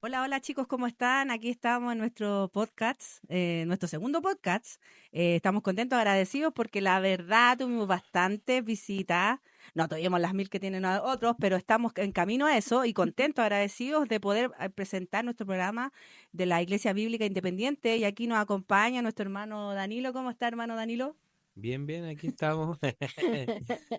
Hola, hola chicos, ¿cómo están? Aquí estamos en nuestro podcast, nuestro segundo podcast. Estamos contentos, agradecidos porque la verdad tuvimos bastantes visitas. No tuvimos las 1000 que tienen otros, pero estamos en camino a eso y contentos, agradecidos de poder presentar nuestro programa de la Iglesia Bíblica Independiente. Y aquí nos acompaña nuestro hermano Danilo. ¿Cómo está, hermano Danilo? Bien, bien, aquí estamos.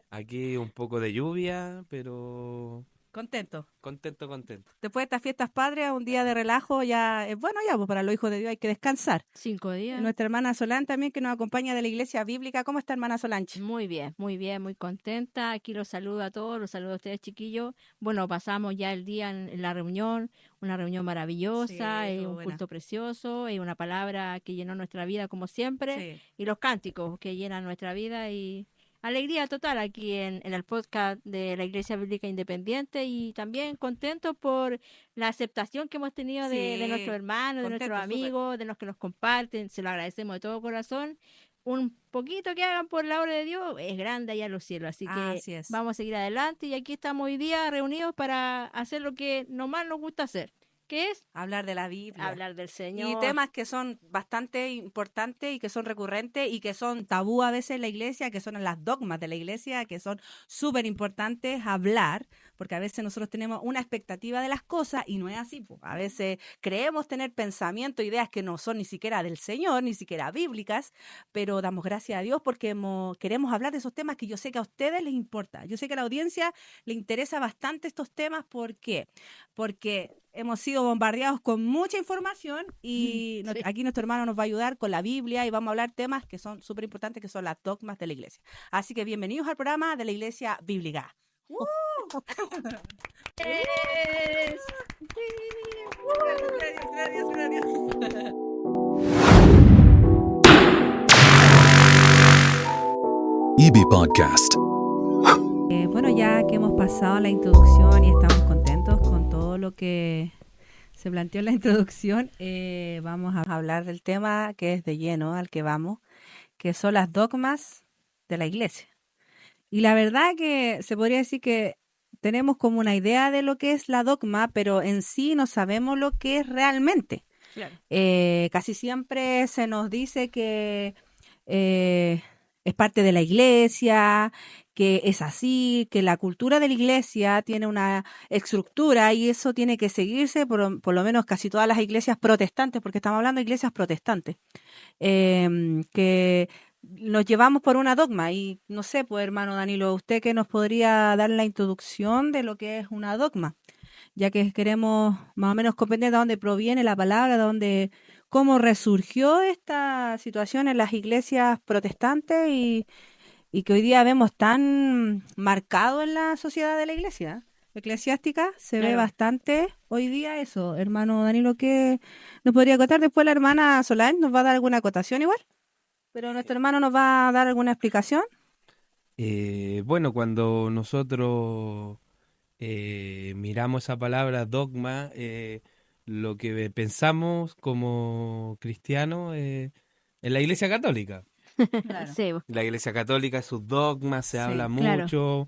Aquí un poco de lluvia, pero Contento. contento, contento. Después de estas fiestas patrias, un día de relajo, ya es bueno ya, pues para los hijos de Dios hay que descansar. 5 días. Nuestra hermana Solán también, que nos acompaña de la Iglesia Bíblica. ¿Cómo está, hermana Solange? Muy bien, muy contenta. Aquí los saludo a todos, los saludo a ustedes, chiquillos. Bueno, pasamos ya el día en la reunión, una reunión Sí, maravillosa, estuvo un buena. culto precioso, una palabra que llenó nuestra vida como siempre, Sí. y los cánticos que llenan nuestra vida y alegría total aquí en el podcast de la Iglesia Bíblica Independiente y también contentos por la aceptación que hemos tenido de nuestros Sí, hermanos, de nuestros contento, súper. amigos, de los que nos comparten. Se lo agradecemos de todo corazón. Un poquito que hagan por la obra de Dios es grande allá en los cielos. Así que Así es. vamos a seguir adelante y aquí estamos hoy día reunidos para hacer lo que nomás nos gusta hacer, que es Hablar de la Biblia. hablar del Y Señor. temas que son bastante importantes y que son recurrentes y que son tabú a veces en la iglesia, que son las dogmas de la iglesia, que son súper importantes hablar, porque a veces nosotros tenemos una expectativa de las cosas y no es así, po. A veces creemos tener pensamientos, ideas que no son ni siquiera del Señor, ni siquiera bíblicas, pero damos gracias a Dios porque queremos hablar de esos temas que yo sé que a ustedes les importa. Yo sé que a la audiencia le interesa bastante estos temas. ¿Por qué? Porque hemos sido bombardeados con mucha información y Sí. aquí nuestro hermano nos va a ayudar con la Biblia y vamos a hablar temas que son súper importantes, que son las dogmas de la iglesia. Así que bienvenidos al programa de la Iglesia Bíblica. ¡Uh! Es- Gracias, gracias, gracias, gracias. EB Podcast. Bueno, ya que hemos pasado la introducción y estamos contentos con todo lo que se planteó en la introducción, vamos a hablar del tema que es de lleno al que vamos, que son las dogmas de la iglesia. Y la verdad que se podría decir que tenemos como una idea de lo que es la dogma, pero en sí no sabemos lo que es realmente. Claro. Casi siempre se nos dice que eh, es parte de la iglesia, que es así, que la cultura de la iglesia tiene una estructura y eso tiene que seguirse por lo menos casi todas las iglesias protestantes, porque estamos hablando de iglesias protestantes, que nos llevamos por una dogma. Y no sé, pues hermano Danilo, ¿usted que nos podría dar la introducción de lo que es una dogma? Ya que queremos más o menos comprender de dónde proviene la palabra, de dónde, cómo resurgió esta situación en las iglesias protestantes y que hoy día vemos tan marcado en la sociedad de la iglesia eclesiástica, se ve Claro. bastante hoy día eso. Hermano Danilo, ¿qué nos podría contar? Después la hermana Solange nos va a dar alguna acotación igual, pero nuestro hermano nos va a dar alguna explicación. Bueno, cuando nosotros miramos esa palabra dogma, lo que pensamos como cristianos en la Iglesia Católica. Claro, Sí, La Iglesia Católica, sus dogmas, se habla sí, claro. mucho,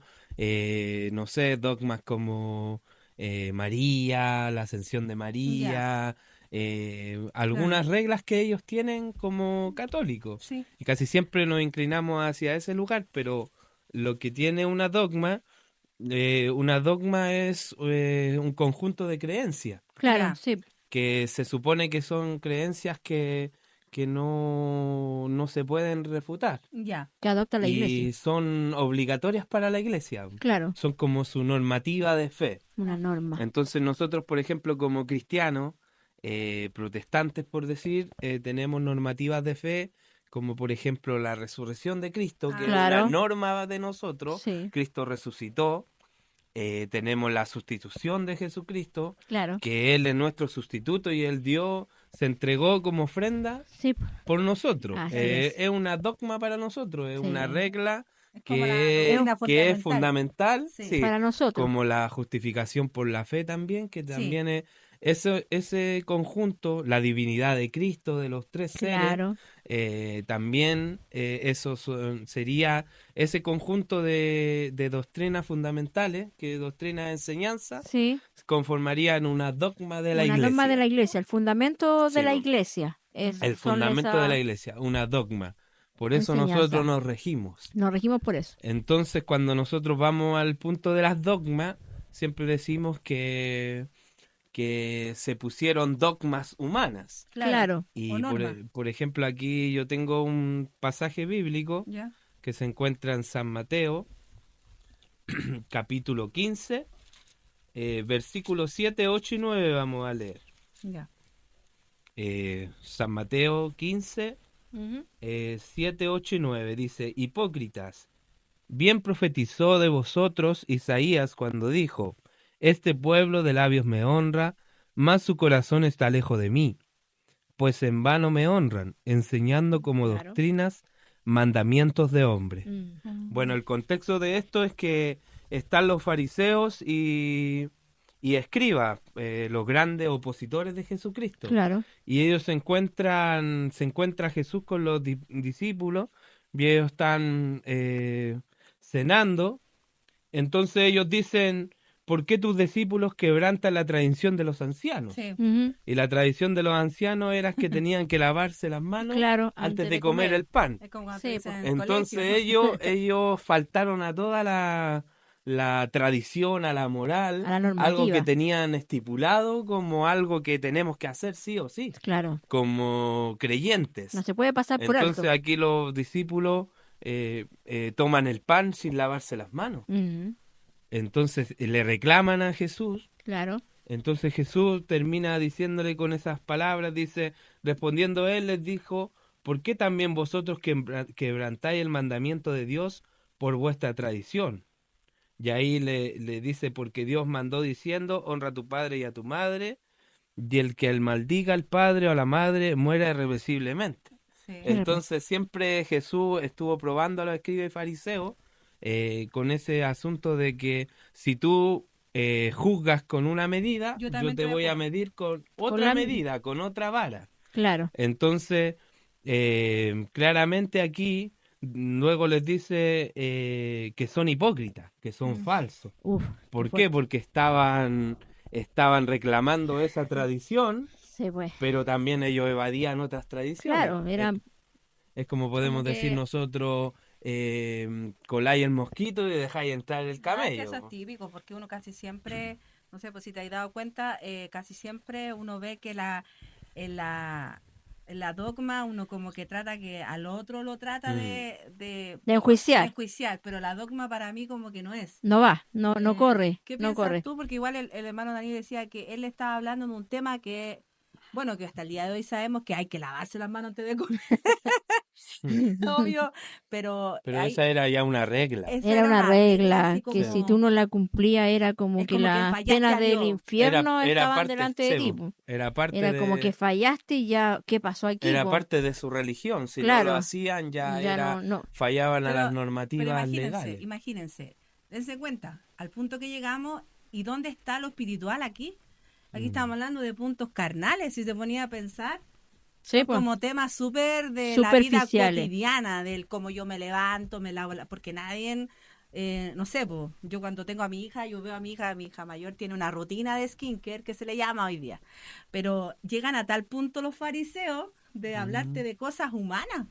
no sé, dogmas como María, la ascensión de ya, María, claro, algunas reglas que ellos tienen como católicos. sí, Y casi siempre nos inclinamos hacia ese lugar, pero lo que tiene una dogma es un conjunto de creencias Claro, ya, sí. que se supone que son creencias que no se pueden refutar ya, Que adopta la iglesia. y son obligatorias para la iglesia. Claro, Son como su normativa de fe. una norma. Entonces nosotros, por ejemplo, como cristianos, protestantes por decir, tenemos normativas de fe, como por ejemplo la resurrección de Cristo, que es ah, una Claro, norma de nosotros. sí, Cristo resucitó. Tenemos la sustitución de Jesucristo, claro. que Él es nuestro sustituto y Él dio, se entregó como ofrenda Sí, por nosotros. así es. Es una dogma para nosotros, es una Sí. regla es como la Es doctrina que es fundamental. fundamental, Sí, sí, para nosotros. como la justificación por la fe también, que sí, también es ese conjunto, la divinidad de Cristo, de los tres seres, Claro. también eso sería ese conjunto de doctrinas fundamentales, que doctrinas de enseñanza, Sí, conformarían una dogma de la una iglesia. norma de la iglesia, el fundamento de Sí, la po. iglesia. El Son fundamento de la esas iglesia, una dogma. Por eso nosotros enseñanzas. nos regimos. Nos regimos por eso. Entonces, cuando nosotros vamos al punto de las dogmas, siempre decimos que se pusieron dogmas humanas. Claro. O Y norma. por ejemplo, aquí yo tengo un pasaje bíblico Ya. que se encuentra en San Mateo, capítulo 15, versículos 7, 8 y 9 vamos a leer. Ya. San Mateo 15, Ujú. 7, 8 y 9 dice: Hipócritas, bien profetizó de vosotros Isaías cuando dijo: Este pueblo de labios me honra, mas su corazón está lejos de mí, pues en vano me honran, enseñando como Claro. doctrinas mandamientos de hombre. Mm. Bueno, el contexto de esto es que están los fariseos y escribas, los grandes opositores de Jesucristo. Claro. Y ellos se encuentra Jesús con los discípulos, y ellos están cenando. Entonces ellos dicen: ¿por qué tus discípulos quebrantan la tradición de los ancianos? Sí. Ujú. Y la tradición de los ancianos era que tenían que lavarse las manos Claro, antes de comer el pan. Es como cuando Sí, te dicen po. en el Entonces colegio. ellos faltaron a toda la tradición, a la moral, A la algo que normativa. tenían estipulado como algo que tenemos que hacer sí o sí, Claro. como creyentes. No se puede pasar por Entonces alto. aquí los discípulos toman el pan sin lavarse las manos. Ujú. Entonces le reclaman a Jesús. Claro. Entonces Jesús termina diciéndole con esas palabras, dice, respondiendo él les dijo: ¿por qué también vosotros quebrantáis el mandamiento de Dios por vuestra tradición? Y ahí le dice: porque Dios mandó diciendo: honra a tu padre y a tu madre, y el que maldiga al padre o a la madre muera irreversiblemente. Sí. Entonces siempre Jesús estuvo probando a los escribas y fariseos con ese asunto de que si tú juzgas con una medida, Yo yo también te te voy a voy a juzgar. medir con Con otra la- medida, con otra vara. Claro. Entonces, claramente aquí luego les dice que son hipócritas, que son falsos. Uf. ¿Por qué? fuerte. Porque estaban reclamando esa tradición, Sí, pues. pero también ellos evadían otras tradiciones. Claro, era Es como podemos como decir que- nosotros, coláis el mosquito y dejáis entrar el Ah, que camello. eso es típico, porque uno casi siempre, no sé, pues si te has dado cuenta, casi siempre uno ve que en la dogma uno como que trata que al otro lo trata de enjuiciar. enjuiciar, pero la dogma para mí como que no es. No va, no corre, ¿Qué no piensas corre. tú? Porque igual el hermano Daniel decía que él estaba hablando de un tema que, bueno, que hasta el día de hoy sabemos que hay que lavarse las manos antes de comer, obvio, pero Pero hay, esa era ya una regla. esa Era una regla así que como- si tú no la cumplías era como Es que como que las fallaste penas a del Dios. infierno estaban parte, delante de sí, ti. po, Po. era parte Era de, como que fallaste y ya, ¿qué pasó aquí? era Po? parte de su religión. Si no Claro. lo hacían, ya Ya era, no. fallaban a Pero- las Pero normativas legales. imagínense, dense cuenta, al punto que llegamos y dónde está lo espiritual aquí. Aquí estamos hablando de puntos carnales, si se ponía a pensar, Sí, pues. como temas súper de la vida Superficiales. cotidiana, del cómo yo me levanto, me lavo, porque nadie, no sé, po, yo cuando tengo a mi hija, yo veo a mi hija mayor tiene una rutina de skincare que se le llama hoy día, pero llegan a tal punto los fariseos de hablarte de cosas humanas.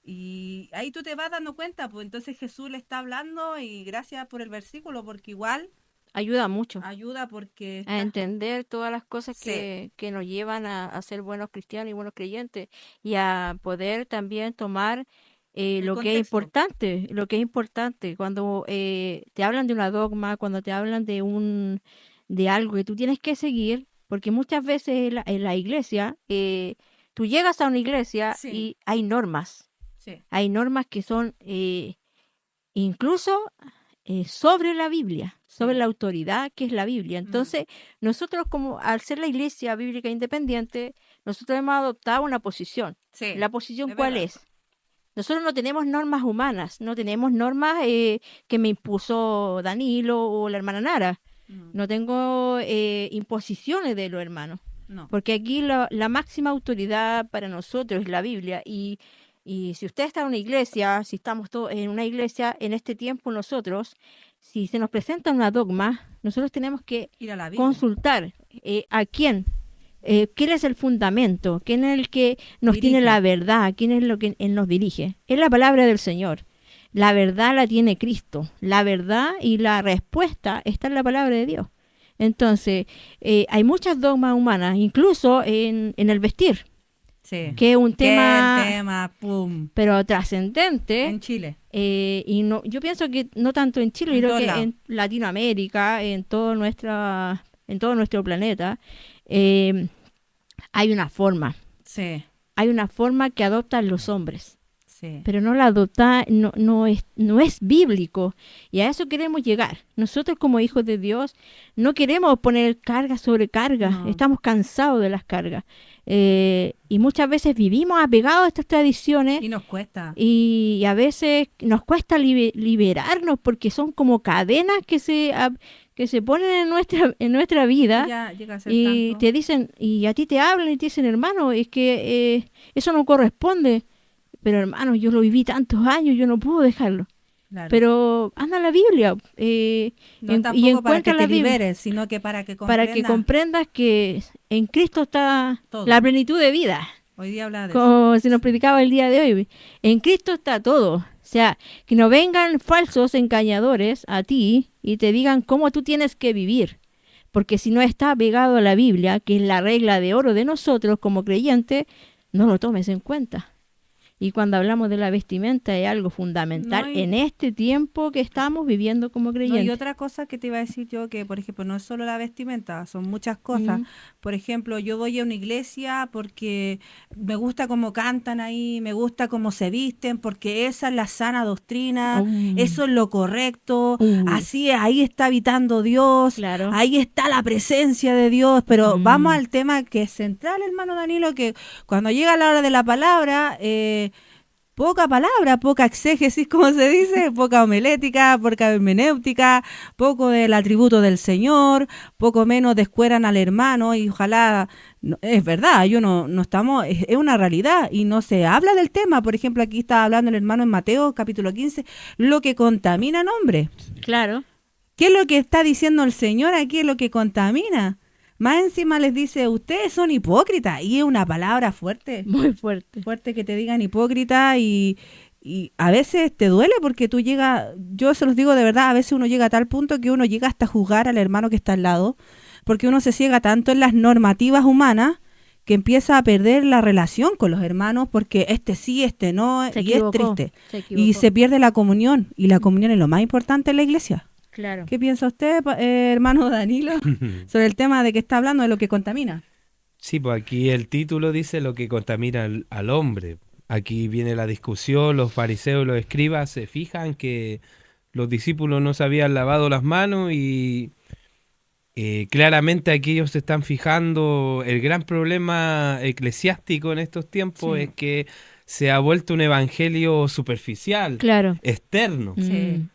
Y ahí tú te vas dando cuenta, pues entonces Jesús le está hablando y gracias por el versículo, porque igual Ayuda mucho ayuda porque a entender todas las cosas Sí. que nos llevan a ser buenos cristianos y buenos creyentes y a poder también tomar lo que es contexto. importante cuando te hablan de una dogma, cuando te hablan de algo que tú tienes que seguir, porque muchas veces en la iglesia tú llegas a una iglesia Sí. y hay normas Sí. que son incluso sobre la Biblia, sobre Sí. la autoridad que es la Biblia. Entonces, nosotros como al ser la iglesia bíblica independiente, nosotros hemos adoptado una posición. Sí, ¿La posición es cuál verdad. es? Nosotros no tenemos normas humanas, no tenemos normas que me impuso Danilo o la hermana Nara. Mm. No tengo imposiciones de los hermanos. No. Porque aquí la máxima autoridad para nosotros es la Biblia. Y si usted está en una iglesia, si estamos todos en una iglesia, en este tiempo nosotros, si se nos presenta una dogma, nosotros tenemos que Ir a la Biblia. consultar a quién. ¿Quién es el fundamento? ¿Quién es el que nos tiene Dirige. la verdad? ¿Quién es lo que él nos dirige? Es la palabra del Señor. La verdad la tiene Cristo. La verdad y la respuesta está en la palabra de Dios. Entonces, hay muchas dogmas humanas, incluso en el vestir, Sí. que es un ¿Qué tema, tema? Pum. pero trascendente. En Chile. Y no, yo pienso que no tanto en Chile, En creo todos que lados. en Latinoamérica, en todo nuestro planeta, hay una forma. Sí. Hay una forma que adoptan los hombres, Sí. pero no la adopta, no es bíblico. Y a eso queremos llegar. Nosotros como hijos de Dios no queremos poner carga sobre carga. No. Estamos cansados de las cargas. Y muchas veces vivimos apegados a estas tradiciones. Y nos cuesta. Y a veces nos cuesta liberarnos porque son como cadenas que se ponen en nuestra vida. Ya llega a ser Y tanto. te dicen, y a ti te hablan y te dicen, hermano, es que eso no corresponde. Pero hermano, yo lo viví tantos años, yo no puedo dejarlo. Claro. Pero anda a la Biblia no y tampoco para que encuentra te la Biblia liberes, sino que para que para que comprendas. comprendas que en Cristo está Todo. la plenitud de vida. Hoy día habla de eso. Como se nos predicaba el día de hoy. En Cristo está todo. O sea, que no vengan falsos engañadores a ti y te digan cómo tú tienes que vivir. Porque si no está pegado a la Biblia, que es la regla de oro de nosotros como creyentes, no lo tomes en cuenta. Y cuando hablamos de la vestimenta es algo fundamental No, y- en este tiempo que estamos viviendo como No, creyentes. y otra cosa que te iba a decir yo, que por ejemplo no es solo la vestimenta, son muchas cosas. Mm. Por ejemplo, yo voy a una iglesia porque me gusta cómo cantan ahí, me gusta cómo se visten, porque esa es la sana doctrina, eso es lo correcto, así es, ahí está habitando Dios, Claro. ahí está la presencia de Dios. Pero Mm. vamos al tema que es central, hermano Danilo, que cuando llega la hora de la palabra, poca palabra, poca exégesis, como se dice, poca homilética, poca hermenéutica, poco del atributo del Señor, poco menos descueran al hermano y ojalá, es verdad, yo no estamos, es una realidad y no se habla del tema. Por ejemplo, aquí está hablando el hermano en Mateo capítulo 15, lo que contamina, hombre. Claro. ¿Qué es lo que está diciendo el Señor aquí? Es lo que contamina. Más encima les dice, ustedes son hipócritas, y es una palabra fuerte. Muy fuerte. Fuerte que te digan hipócrita y a veces te duele porque tú llegas, yo se los digo de verdad, a veces uno llega a tal punto que uno llega hasta juzgar al hermano que está al lado, porque uno se ciega tanto en las normativas humanas que empieza a perder la relación con los hermanos porque este sí, este no, Se y es equivocó, triste. se Y equivocó. se pierde la comunión, y la comunión es lo más importante en la iglesia. Claro. ¿Qué piensa usted, hermano Danilo, sobre el tema de que está hablando de lo que contamina? Sí, pues aquí el título dice lo que contamina al hombre. Aquí viene la discusión, los fariseos, los escribas se fijan que los discípulos no se habían lavado las manos y claramente aquí ellos se están fijando. El gran problema eclesiástico en estos tiempos Sí. es que se ha vuelto un evangelio superficial, Claro. externo, Sí.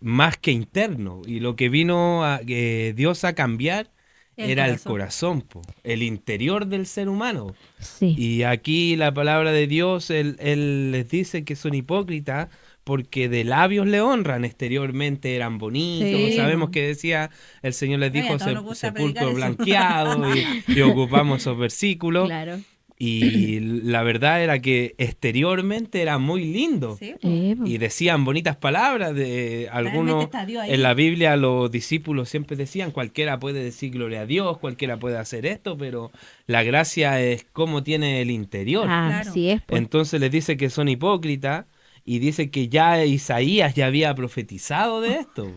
más que interno. Y lo que vino Dios a cambiar era el corazón, el interior del ser humano. Sí. Y aquí la palabra de Dios, él les dice que son hipócritas porque de labios le honran, exteriormente eran bonitos. Sí, Sabemos po. que decía, el Señor les Ay, a dijo todos nos gusta sepulcro predicar eso. blanqueado y ocupamos esos versículos. Claro. Y la verdad era que exteriormente era muy lindo. Sí, Po. Y decían bonitas palabras. De algunos Realmente está Dios ahí. en la Biblia los discípulos siempre decían, cualquiera puede decir gloria a Dios, cualquiera puede hacer esto, pero la gracia es cómo tiene el interior. Claro. Así es. Pues. Entonces les dice que son hipócritas y dice que ya Isaías ya había profetizado de esto.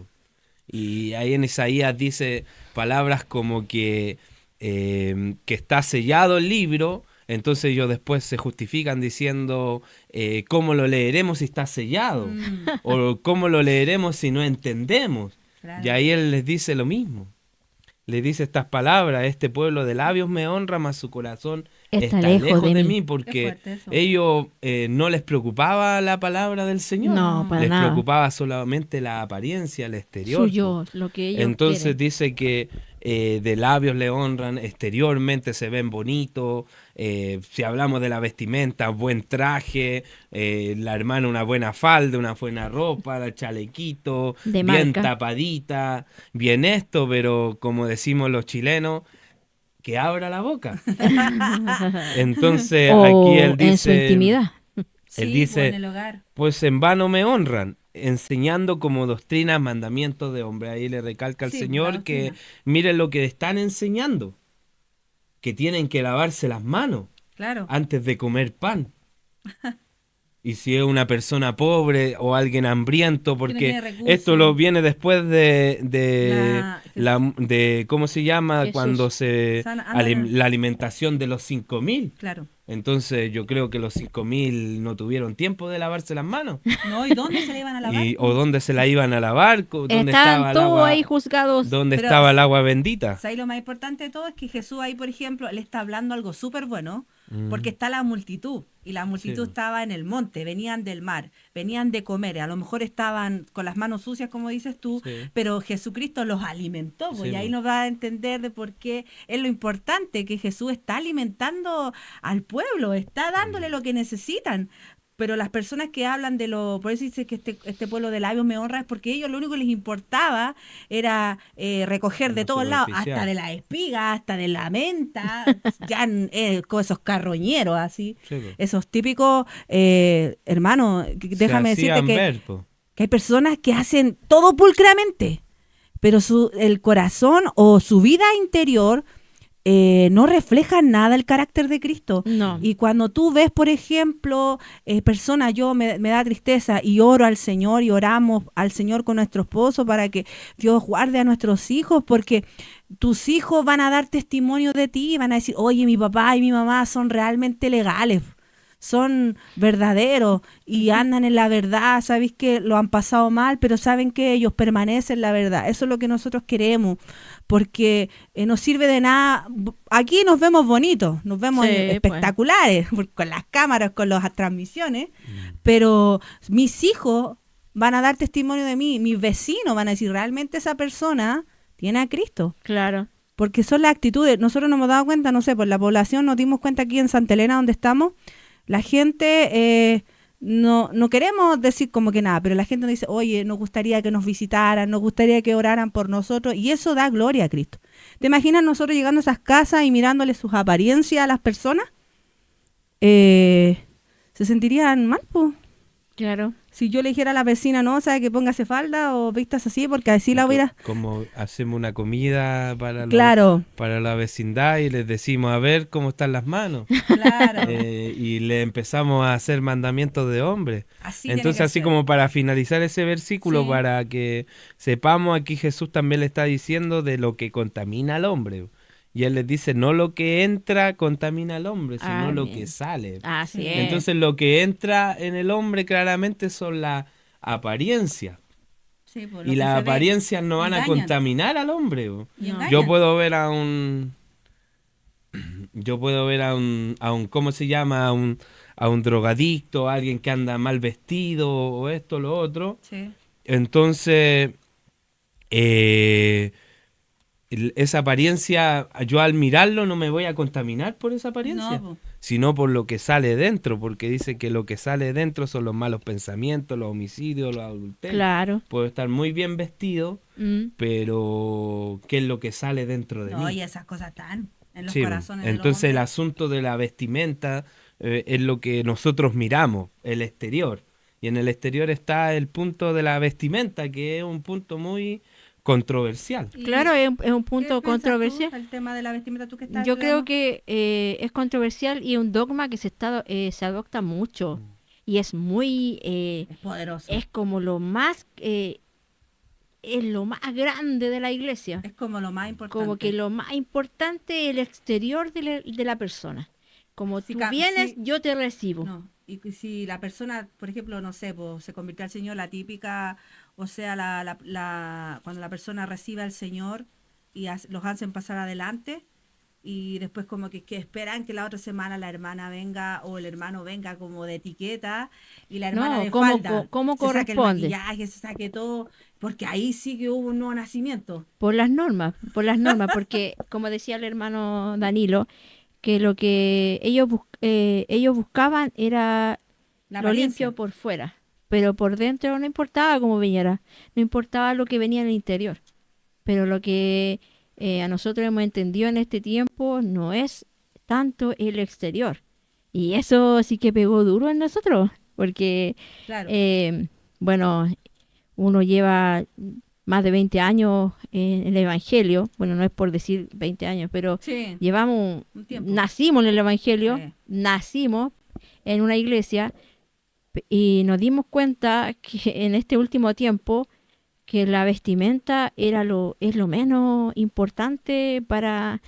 Y ahí en Isaías dice palabras como que está sellado el libro. Entonces ellos después se justifican diciendo, ¿cómo lo leeremos si está sellado? Mm, O ¿cómo lo leeremos si no entendemos? claro. Y ahí él les dice lo mismo. Les dice estas palabras, este pueblo de labios me honra, mas su corazón está lejos de mí, Qué porque fuerte eso. ellos no les preocupaba la palabra del Señor. No, para Les nada. preocupaba solamente la apariencia, el exterior. Suyo, lo que ellos Entonces quieren. dice que de labios le honran, exteriormente se ven bonitos. Si hablamos de la vestimenta, buen traje, la hermana una buena falda, una buena ropa, el chalequito, De bien marca. tapadita, bien esto, pero como decimos los chilenos, que abra la boca. Entonces aquí O en su intimidad. él Sí, pues en dice, el hogar. pues en vano me honran, enseñando como doctrinas mandamientos de hombre. Ahí le recalca al Sí, pues, la Señor que doctrina. miren lo que están enseñando, que tienen que lavarse las manos Claro. antes de comer pan. Y si es una persona pobre o alguien hambriento, Que no porque tiene esto lo recursos. viene después La, de ¿cómo se llama? Cuando Jesús. andan en, la alimentación de los 5.000. claro. Entonces yo creo que los 5.000 no tuvieron tiempo de lavarse las manos. No, ¿y dónde se le iban a lavar, O po? dónde se la iban a lavar, Estaban todos ahí juzgados. dónde Pero, estaba el agua bendita. ¿sabes lo más importante de todo? Es que Jesús ahí, por ejemplo, él está hablando algo súper bueno, porque Mm, está la multitud, y la sí, multitud estaba en el monte, venían del mar, venían de comer, a lo mejor estaban con las manos sucias, como dices tú, sí, pero Jesucristo los alimentó, pues, sí, y ahí po. nos va a entender de por qué es lo importante, que Jesús está alimentando al pueblo, está dándole lo que necesitan. Pero las personas que hablan de lo, por eso dice que este pueblo de labios me honra, es porque ellos lo único que les importaba era recoger de Lo todos lados, hasta superficial. de la espiga, hasta de la menta, ya con esos carroñeros así, Sí, po. esos típicos, hermano, Se déjame decirte hacían ver, po. que hay personas que hacen todo pulcramente, pero el corazón o su vida interior no refleja nada el carácter de Cristo. No, Y cuando tú ves, por ejemplo, personas, me da tristeza y oro al Señor y oramos al Señor con nuestro esposo para que Dios guarde a nuestros hijos, porque tus hijos van a dar testimonio de ti, van a decir, oye, mi papá y mi mamá son realmente legales, son verdaderos y andan en la verdad, sabéis que lo han pasado mal, pero saben que ellos permanecen en la verdad. Eso es lo que nosotros queremos, porque nos sirve de nada. Aquí nos vemos bonitos, nos vemos sí, pues. espectaculares, con las cámaras, con las transmisiones, Mm. pero mis hijos van a dar testimonio de mí, mis vecinos van a decir, realmente esa persona tiene a Cristo. Claro. Porque son las actitudes. Nosotros nos hemos dado cuenta, no sé, por la población nos dimos cuenta aquí en Santa Elena, donde estamos, la gente, no queremos decir como que nada, pero la gente nos dice, oye, nos gustaría que nos visitaran, nos gustaría que oraran por nosotros, y eso da gloria a Cristo. ¿Te imaginas nosotros llegando a esas casas y mirándole sus apariencias a las personas? Se sentirían mal, pues. Claro. Si yo le dijera a la vecina, no, sabe que póngase falda o vistas así, porque así la hubiera... Como hacemos una comida Claro, para la vecindad y les decimos a ver cómo están las manos. claro. Y le empezamos a hacer mandamientos de hombre. Así tiene Entonces, que así ser. como para finalizar ese versículo, Sí. para que sepamos, aquí Jesús también le está diciendo de lo que contamina al hombre. Y él les dice, no lo que entra contamina al hombre, sino lo que Amén. sale. Así Sí. es. Entonces, lo que entra en el hombre claramente son las apariencias. Sí, por lo Y que las se ve. apariencias no van a Engañan. contaminar al hombre. Y No. engañan. Yo puedo ver yo puedo ver ¿cómo se llama? A un drogadicto, a alguien que anda mal vestido o esto, lo otro. Sí. Entonces, eh, esa apariencia, yo al mirarlo no me voy a contaminar por esa apariencia, No, po. sino por lo que sale dentro, porque dice que lo que sale dentro son los malos pensamientos, los homicidios, los adulterios. Claro. Puedo estar muy bien vestido, Mm. pero ¿qué es lo que sale dentro de No, mí? y esas cosas están en los Sí, corazones de los entonces el hombres. asunto de la vestimenta es lo que nosotros miramos, el exterior. Y en el exterior está el punto de la vestimenta, que es un punto muy controversial. ¿Y Claro, es un qué punto piensas tú controversial. del tema de la vestimenta, tú que estás Yo creo estudiando? que es controversial y un dogma que se adopta mucho. Y es muy, Es poderoso. es como lo más, es lo más grande de la iglesia. Es como lo más importante. Como que lo más importante es el exterior de la persona. Como Si tú ca- vienes, si- yo te recibo. No, y si la persona, por ejemplo, no sé, pues, se convirtió al Señor, la típica, o sea, cuando la persona recibe al Señor y los hacen pasar adelante, y después como que esperan que la otra semana la hermana venga o el hermano venga como de etiqueta y la hermana No, de ¿cómo, falda, cómo se saque el corresponde? maquillaje, se saque todo, porque ahí sí que hubo un nuevo nacimiento. Por las normas, porque como decía el hermano Danilo, que lo que ellos buscaban era La lo apariencia. limpio por fuera, pero por dentro no importaba cómo viniera, no importaba lo que venía en el interior. Pero lo que a nosotros hemos entendido en este tiempo no es tanto el exterior. Y eso sí que pegó duro en nosotros, porque, Claro. bueno, uno lleva más de 20 años en el Evangelio, bueno, no es por decir 20 años, pero Sí, llevamos, un tiempo. nacimos en el Evangelio, Sí. nacimos en una iglesia y nos dimos cuenta que en este último tiempo que la vestimenta es lo menos importante para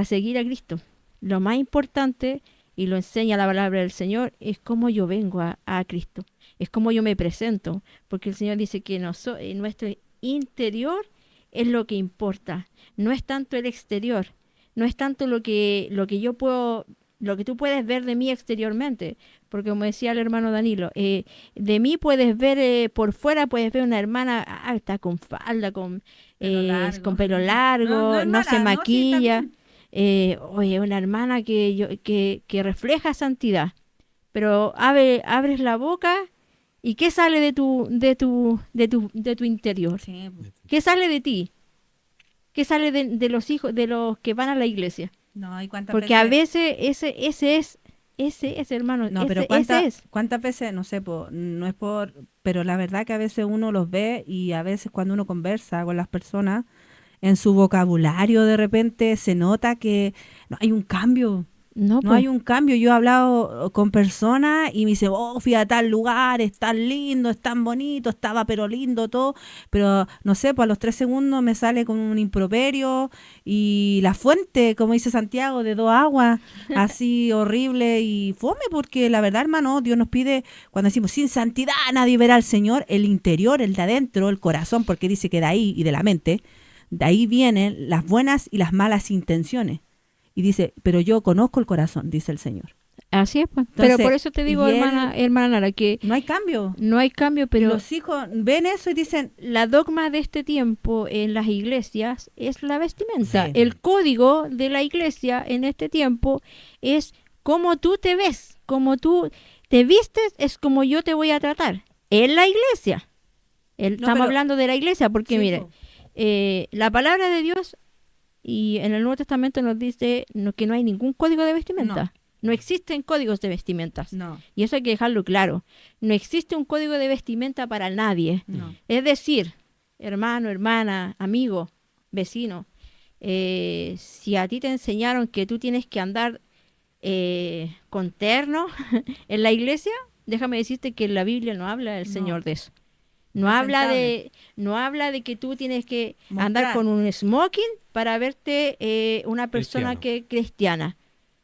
seguir a Cristo. Lo más importante, y lo enseña la palabra del Señor, es cómo yo vengo a Cristo, es cómo yo me presento, porque el Señor dice que nuestro interior es lo que importa, no es tanto el exterior, no es tanto lo que yo puedo, lo que tú puedes ver de mí exteriormente, porque como decía el hermano Danilo, de mí puedes ver por fuera, puedes ver una hermana alta con falda, Pelo largo. con pelo No, no largo, es no se mala, no, sí, está maquilla. bien. Oye, una hermana que refleja santidad, pero abres la boca y ¿qué sale de tu interior? Sí, ¿Qué sale de ti? ¿Qué sale de los hijos, de los que van a la iglesia? no, y cuántas Porque a veces. veces ese es, hermano, No, pero ese es. cuántas veces, no sé, no es por, pero la verdad que a veces uno los ve y a veces cuando uno conversa con las personas, en su vocabulario de repente se nota que no hay un cambio. No, No hay un cambio. Yo he hablado con personas y me dice, oh, fui a tal lugar, es tan lindo, es tan bonito, estaba pero lindo todo. Pero no sé, pues a los 3 segundos me sale con un improperio y la fuente, como dice Santiago, de 2 aguas, así horrible y fome, porque la verdad, hermano, Dios nos pide, cuando decimos sin santidad nadie verá al Señor, el interior, el de adentro, el corazón, porque dice que de ahí y de la mente, de ahí vienen las buenas y las malas intenciones. Y dice, pero yo conozco el corazón, dice el Señor. así es, pues. Entonces, Pero por eso te digo, y él- hermana Nara, que No hay cambio. no hay cambio, Y pero los hijos ven eso y dicen, la dogma de este tiempo en las iglesias es la vestimenta. Sí. El código de la iglesia en este tiempo es cómo tú te ves, cómo tú te vistes, es como yo te voy a tratar. En la iglesia. Estamos pero- hablando de la iglesia porque, sí, mire, po. la palabra de Dios y en el Nuevo Testamento nos dice que no hay ningún código de vestimenta. No existen códigos de vestimentas. No, Y eso hay que dejarlo claro. No existe un código de vestimenta para nadie. no. Es decir, hermano, hermana, amigo, vecino, si a ti te enseñaron que tú tienes que andar con terno en la iglesia, déjame decirte que en la Biblia no habla el No. Señor de eso. No habla Presentable. no habla de que tú tienes que Mostrar. andar con un smoking para verte una persona cristiana.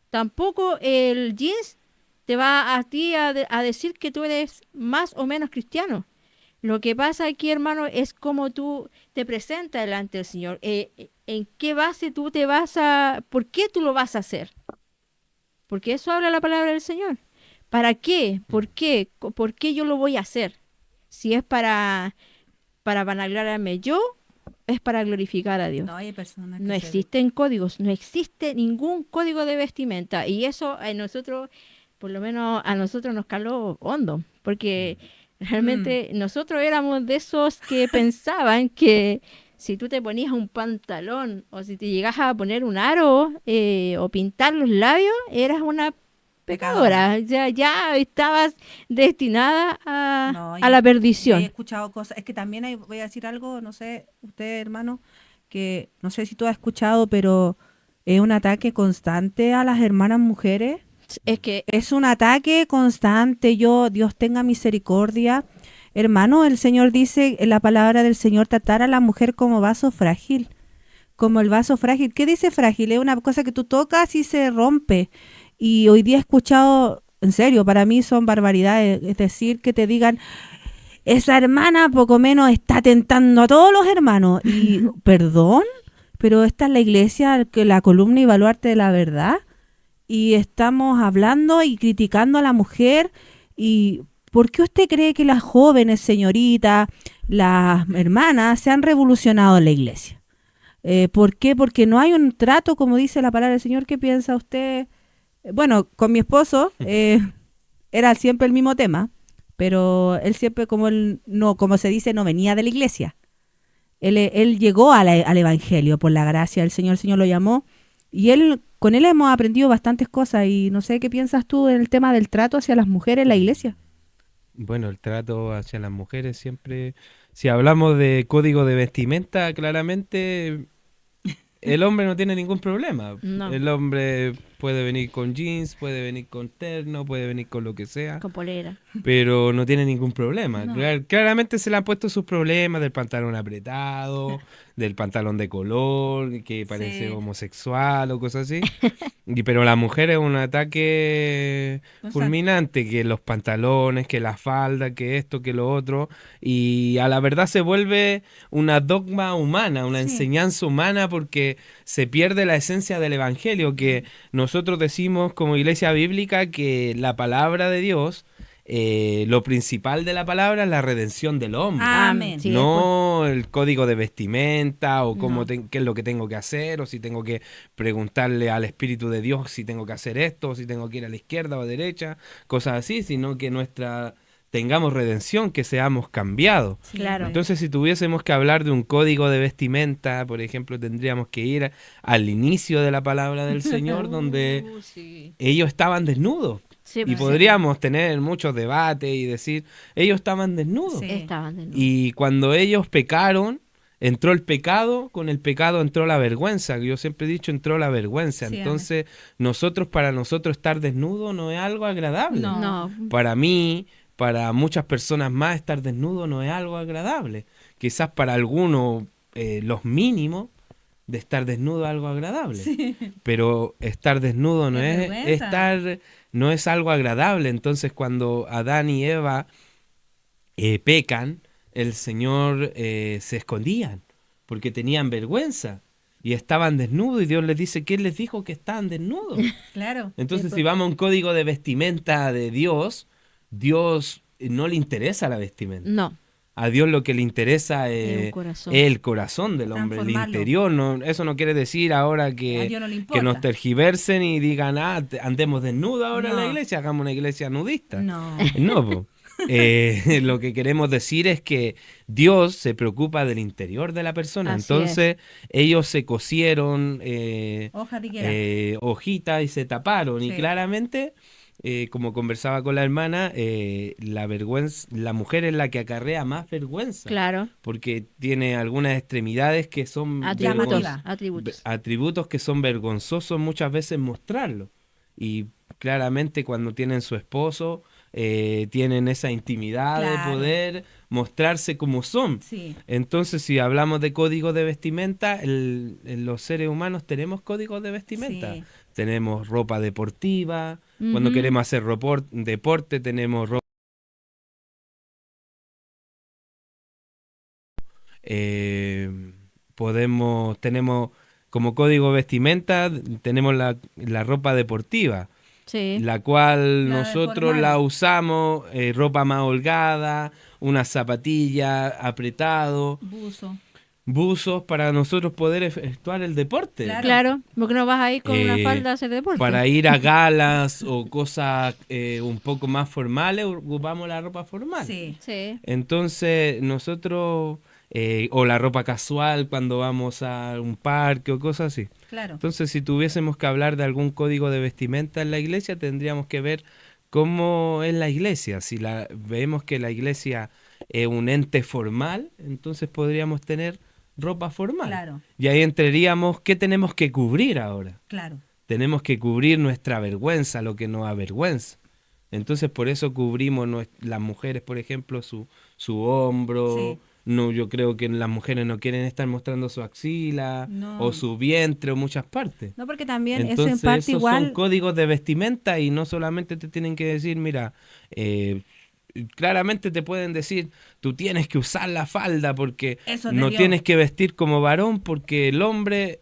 Tampoco el jeans te va a ti a decir que tú eres más o menos cristiano. Lo que pasa aquí, hermano, es cómo tú te presentas delante del Señor. ¿En qué base tú te vas a... ¿Por qué tú lo vas a hacer? Porque eso habla la palabra del Señor. ¿Para qué? ¿Por qué? ¿Por qué yo lo voy a hacer? Si es para vanagloriarme yo, es para glorificar a Dios. No hay personas que No se- existen códigos, no existe ningún código de vestimenta. Y eso a nosotros, por lo menos a nosotros nos caló hondo, porque realmente nosotros éramos de esos que pensaban que si tú te ponías un pantalón o si te llegas a poner un aro o pintar los labios, eras una pecadora. Ya estabas destinada No, a la perdición. He escuchado cosas, es que también voy a decir algo, no sé, usted hermano, que no sé si tú has escuchado, pero es un ataque constante a las hermanas mujeres. Es que Es un ataque constante. Dios tenga misericordia. Hermano, el Señor dice en la palabra del Señor tratar a la mujer como vaso frágil. Como el vaso frágil. ¿Qué dice frágil? Es una cosa que tú tocas y se rompe. Y hoy día he escuchado, en serio, para mí son barbaridades. Es decir, que te digan, esa hermana poco menos está tentando a todos los hermanos. Y, ¿perdón? pero esta es la iglesia, la columna y baluarte de la verdad, y estamos hablando y criticando a la mujer. ¿Y por qué usted cree que las jóvenes señoritas, las hermanas, se han revolucionado en la iglesia? ¿Por qué? Porque no hay un trato, como dice la palabra del Señor. ¿Qué piensa usted? Bueno, con mi esposo era siempre el mismo tema, pero él siempre, como él no, como se dice, no venía de la iglesia. Él llegó al Evangelio por la gracia del Señor. El Señor lo llamó, y con él hemos aprendido bastantes cosas. Y no sé qué piensas tú en el tema del trato hacia las mujeres en la iglesia. Bueno, el trato hacia las mujeres siempre, si hablamos de código de vestimenta, claramente el hombre no tiene ningún problema. No. El hombre puede venir con jeans, puede venir con terno, puede venir con lo que sea, Con polera. pero no tiene ningún problema. No. Claramente se le han puesto sus problemas del pantalón apretado, del pantalón de color, que parece Sí. homosexual o cosas así. Pero la mujer es un ataque Constante. fulminante, que los pantalones, que la falda, que esto, que lo otro. Y a la verdad se vuelve una dogma humana, una Sí. enseñanza humana, porque se pierde la esencia del evangelio, que nosotros decimos como iglesia bíblica que la palabra de Dios, lo principal de la palabra es la redención del hombre. Amén. Sí, No el código de vestimenta o No. qué es lo que tengo que hacer, o si tengo que preguntarle al Espíritu de Dios si tengo que hacer esto, o si tengo que ir a la izquierda o a derecha, cosas así, sino que tengamos redención, que seamos cambiados. Sí, Claro. pues. Entonces, si tuviésemos que hablar de un código de vestimenta, por ejemplo, tendríamos que ir al inicio de la palabra del Señor, donde Sí. ellos estaban desnudos. Sí, Y pues, podríamos tener muchos debates y decir, ellos estaban desnudos. Sí. estaban de nuevo. Y cuando ellos pecaron, entró el pecado, con el pecado entró la vergüenza. Yo siempre he dicho, entró la vergüenza. Sí, Entonces, para nosotros estar desnudo no es algo agradable. No. No. Para mí, para muchas personas más, estar desnudo no es algo agradable. Quizás para algunos, los mínimos de estar desnudo es algo agradable. Pero estar desnudo no Es es vergüenza. no es algo agradable. Entonces, cuando Adán y Eva pecan, el Señor se escondían porque tenían vergüenza y estaban desnudos, y Dios les dice, ¿quién les dijo que estaban desnudos? Claro. Entonces, Sí, si vamos a un código de vestimenta de Dios, Dios no le interesa la vestimenta. No. A Dios lo que le interesa Es un es corazón. el corazón del hombre, el Transformarlo. interior. No, eso no quiere decir ahora A que, Dios no le que importa. nos tergiversen y digan, andemos desnudos ahora en la No. iglesia, hagamos una iglesia nudista. No. No, po. Lo que queremos decir es que Dios se preocupa del interior de la persona. Así Entonces, ellos se cosieron Hoja tiquera. hojitas y se taparon. Y Sí. claramente, como conversaba con la hermana, la mujer es la que acarrea más vergüenza. Claro. Porque tiene algunas extremidades que son Atributos. Llamativa. Atributos. atributos que son vergonzosos muchas veces mostrarlo. Y claramente cuando tienen su esposo, tienen esa intimidad Claro. de poder mostrarse como son. Sí. Entonces, si hablamos de código de vestimenta, los seres humanos tenemos códigos de vestimenta. Sí. Tenemos ropa deportiva, cuando Ujú. queremos hacer deporte tenemos ropa. Tenemos como código de vestimenta, tenemos la ropa deportiva, Sí. la cual La nosotros formal. la usamos, ropa más holgada, unas zapatillas apretado, buzos para nosotros poder efectuar el deporte. Claro. Claro. Porque no vas a ir con una Eh, falda a hacer deporte. Para ir a galas o cosas un poco más formales, ocupamos la ropa formal. Sí. Sí. Entonces nosotros, o la ropa casual cuando vamos a un parque o cosas así. Claro. Entonces, si tuviésemos que hablar de algún código de vestimenta en la iglesia, tendríamos que ver cómo es la iglesia. Si vemos que la iglesia es un ente formal, entonces podríamos tener ropa formal. Claro. Y ahí entraríamos, ¿qué tenemos que cubrir ahora? Claro. Tenemos que cubrir nuestra vergüenza, lo que nos avergüenza. Entonces, por eso cubrimos las mujeres, por ejemplo, su hombro. Sí. No, yo creo que las mujeres no quieren estar mostrando su axila No. o su vientre o muchas partes. No, porque también eso Entonces, en parte esos son igual. códigos de vestimenta y no solamente te tienen que decir, mira, claramente te pueden decir, tú tienes que usar la falda porque Eso de no Dios. tienes que vestir como varón porque el hombre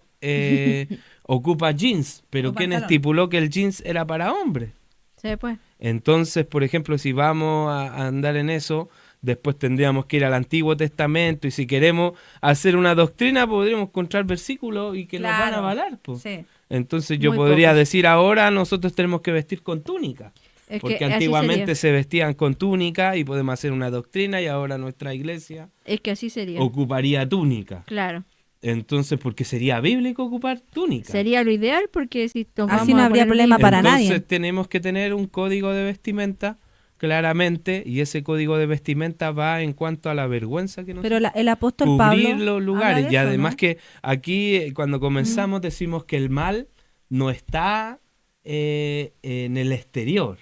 ocupa jeans, pero O ¿quién pantalón. estipuló que el jeans era para hombre? Sí, pues. Entonces, por ejemplo, si vamos a andar en eso, después tendríamos que ir al Antiguo Testamento y si queremos hacer una doctrina podríamos encontrar versículos y que nos van a Claro. avalar. Po. Sí. Entonces yo Muy podría pocos. decir ahora nosotros tenemos que vestir con túnica. Es Porque que así antiguamente sería. se vestían con túnica y podemos hacer una doctrina y ahora nuestra iglesia Es que así sería. ocuparía túnica. Claro. Entonces, porque sería bíblico ocupar túnica. Sería lo ideal porque si nos Así vamos no a habría poner problema libres- para Entonces nadie. tenemos que tener un código de vestimenta claramente y ese código de vestimenta va en cuanto a la vergüenza que nos Pero el apóstol cubrir Pablo los habla lugares. de Y eso, además ¿no? que aquí cuando comenzamos decimos que el mal no está en el exterior,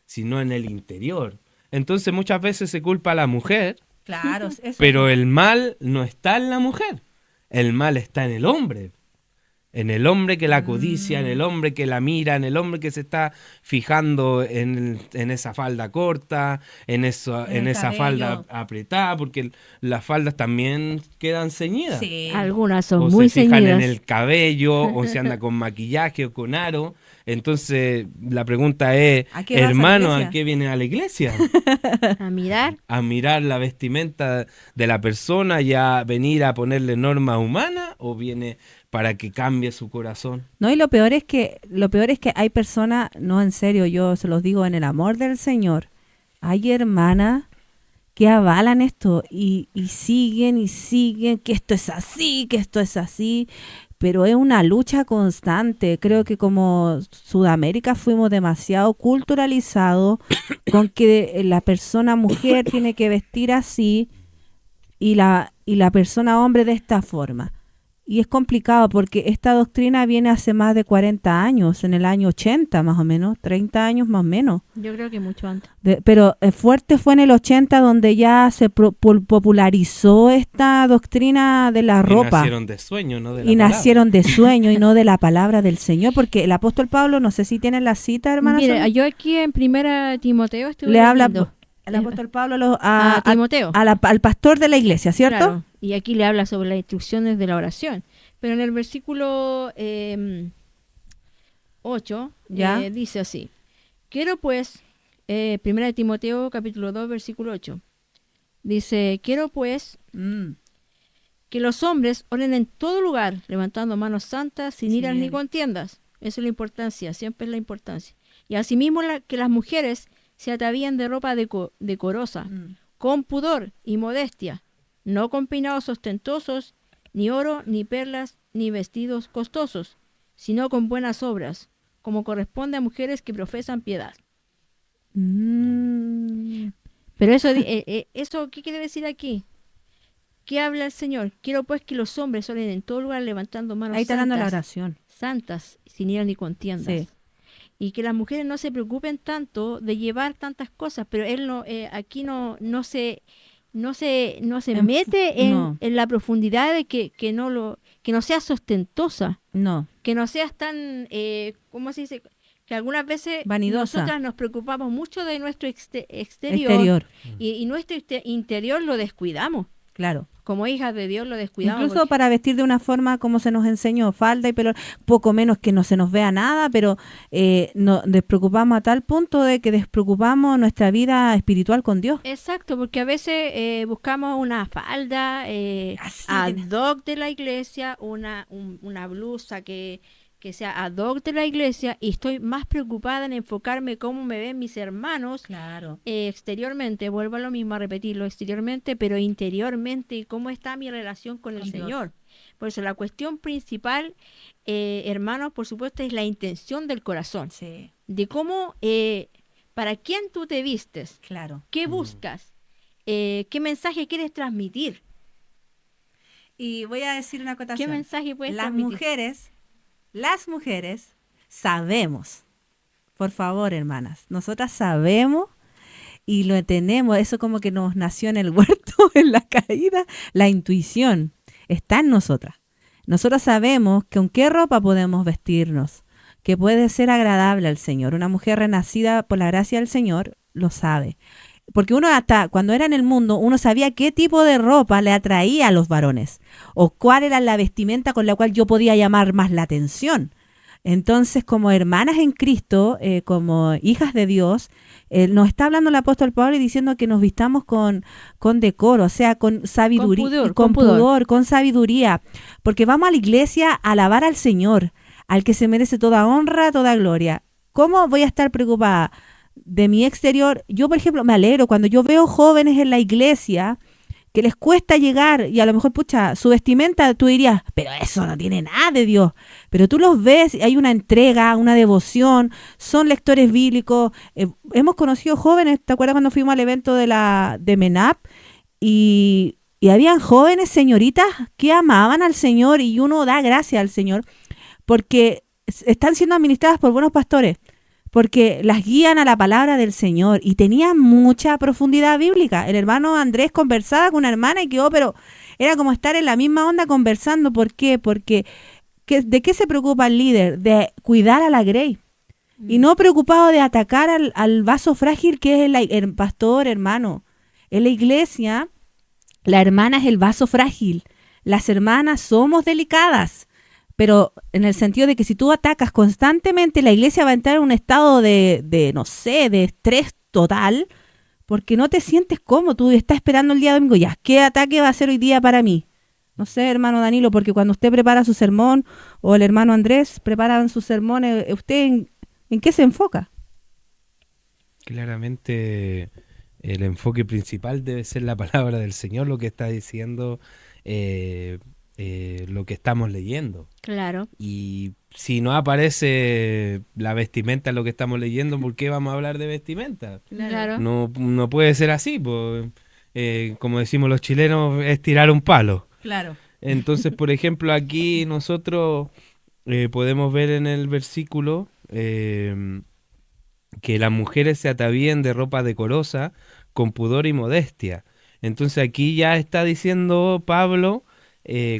sino en el interior. Entonces muchas veces se culpa a la mujer, Claro, eso. pero el mal no está en la mujer, el mal está en el hombre. En el hombre que la codicia, en el hombre que la mira, en el hombre que se está fijando en esa falda corta, en esa cabello. falda apretada, porque las faldas también quedan ceñidas. Sí. Algunas son O muy se fijan ceñidas. en el cabello, o se anda con maquillaje o con aro. Entonces, la pregunta es, ¿A qué vas a la hermano, iglesia? ¿a qué viene a la iglesia? A mirar. ¿A mirar la vestimenta de la persona y a venir a ponerle norma humana? ¿O viene para que cambie su corazón? No, y lo peor es que hay personas, no, en serio, yo se los digo en el amor del Señor, hay hermanas que avalan esto y siguen, que esto es así, pero es una lucha constante. Creo que como Sudamérica fuimos demasiado culturalizados con que la persona mujer tiene que vestir así y la persona hombre de esta forma. Y es complicado porque esta doctrina viene hace más de 40 años, en el año 80 más o menos, 30 años más o menos. Yo creo que mucho antes. Pero fuerte fue en el 80 donde ya se popularizó esta doctrina de la Y ropa. nacieron de sueño, no de la Y palabra. nacieron de sueño y no de la palabra del Señor, porque el apóstol Pablo, no sé si tienen la cita, hermana. Mire, Sonia, yo aquí en Primera Timoteo estuve le habla leyendo el apóstol Pablo a Timoteo. al pastor de la iglesia, ¿cierto? Claro, y aquí le habla sobre las instrucciones de la oración. Pero en el versículo 8 Ya. Dice así: quiero pues, Primera de Timoteo capítulo 2 versículo 8, dice: quiero pues que los hombres oren en todo lugar, levantando manos santas, sin iras ni Bien. contiendas. Esa es la importancia, siempre es la importancia. Y asimismo que las mujeres se atavían de ropa decorosa, con pudor y modestia, no con peinados ostentosos, ni oro, ni perlas, ni vestidos costosos, sino con buenas obras, como corresponde a mujeres que profesan piedad. Pero eso, ¿qué quiere decir aquí? ¿Qué habla el Señor? Quiero pues que los hombres oren en todo lugar levantando manos Ahí está dando la santas, oración. santas, sin ira ni contiendas. Sí. Y que las mujeres no se preocupen tanto de llevar tantas cosas, pero él no, aquí no se mete no. en la profundidad de que no seas ostentosa, No, que no seas tan, ¿cómo se dice? Que algunas veces Vanidosa. nosotras nos preocupamos mucho de nuestro exterior, exterior, y nuestro interior lo descuidamos. claro. Como hijas de Dios lo descuidamos. Incluso porque- para vestir de una forma como se nos enseñó, falda y pelo, poco menos que no se nos vea nada, pero nos despreocupamos a tal punto de que despreocupamos nuestra vida espiritual con Dios. Exacto, porque a veces buscamos una falda Así ad tiene- hoc de la iglesia, una blusa que sea ad hoc de la iglesia, y estoy más preocupada en enfocarme cómo me ven mis hermanos Claro. exteriormente, vuelvo a lo mismo, a repetirlo, exteriormente, pero interiormente, y cómo está mi relación con el Con Dios. Señor. Por eso la cuestión principal, hermanos, por supuesto, es la intención del corazón, Sí, de cómo, para quién tú te vistes, claro. qué buscas, qué mensaje quieres transmitir, Y voy a decir una qué acotación. mensaje puedes Las transmitir. mujeres sabemos, por favor, hermanas, nosotras sabemos y lo tenemos, eso como que nos nació en el huerto, en la caída, la intuición está en nosotras. Nosotras sabemos que con qué ropa podemos vestirnos, que puede ser agradable al Señor. Una mujer renacida por la gracia del Señor lo sabe. porque uno hasta cuando era en el mundo, uno sabía qué tipo de ropa le atraía a los varones o cuál era la vestimenta con la cual yo podía llamar más la atención. Entonces, como hermanas en Cristo, como hijas de Dios, nos está hablando el apóstol Pablo y diciendo que nos vistamos con decoro, o sea, con sabiduría, Con pudor. con sabiduría, porque vamos a la iglesia a alabar al Señor, al que se merece toda honra, toda gloria. ¿Cómo voy a estar preocupada de mi exterior? Yo, por ejemplo, me alegro cuando yo veo jóvenes en la iglesia que les cuesta llegar y a lo mejor, pucha, su vestimenta, tú dirías, pero eso no tiene nada de Dios. Pero tú los ves, hay una entrega, una devoción, son lectores bíblicos. Hemos conocido jóvenes, ¿te acuerdas cuando fuimos al evento de MENAP? Y habían jóvenes señoritas que amaban al Señor y uno da gracias al Señor porque están siendo administradas por buenos pastores, porque las guían a la palabra del Señor y tenían mucha profundidad bíblica. El hermano Andrés conversaba con una hermana y quedó, pero era como estar en la misma onda conversando. ¿Por qué? Porque ¿de qué se preocupa el líder? De cuidar a la grey. Y no preocupado de atacar al vaso frágil que es el pastor, hermano. En la iglesia, la hermana es el vaso frágil. Las hermanas somos delicadas. Pero en el sentido de que si tú atacas constantemente, la iglesia va a entrar en un estado no sé, de estrés total, porque no te sientes cómodo. Tú estás esperando el día domingo, ya, ¿qué ataque va a ser hoy día para mí? No sé, hermano Danilo, porque cuando usted prepara su sermón, o el hermano Andrés preparan sus sermones, ¿usted en qué se enfoca? Claramente el enfoque principal debe ser la palabra del Señor, lo que está diciendo, lo que estamos leyendo. Claro. Y si no aparece la vestimenta en lo que estamos leyendo, ¿por qué vamos a hablar de vestimenta? Claro. No puede ser así, pues, como decimos los chilenos, es tirar un palo. Claro. Entonces, por ejemplo, aquí nosotros podemos ver en el versículo que las mujeres se atavíen de ropa decorosa, con pudor y modestia. Entonces aquí ya está diciendo Pablo,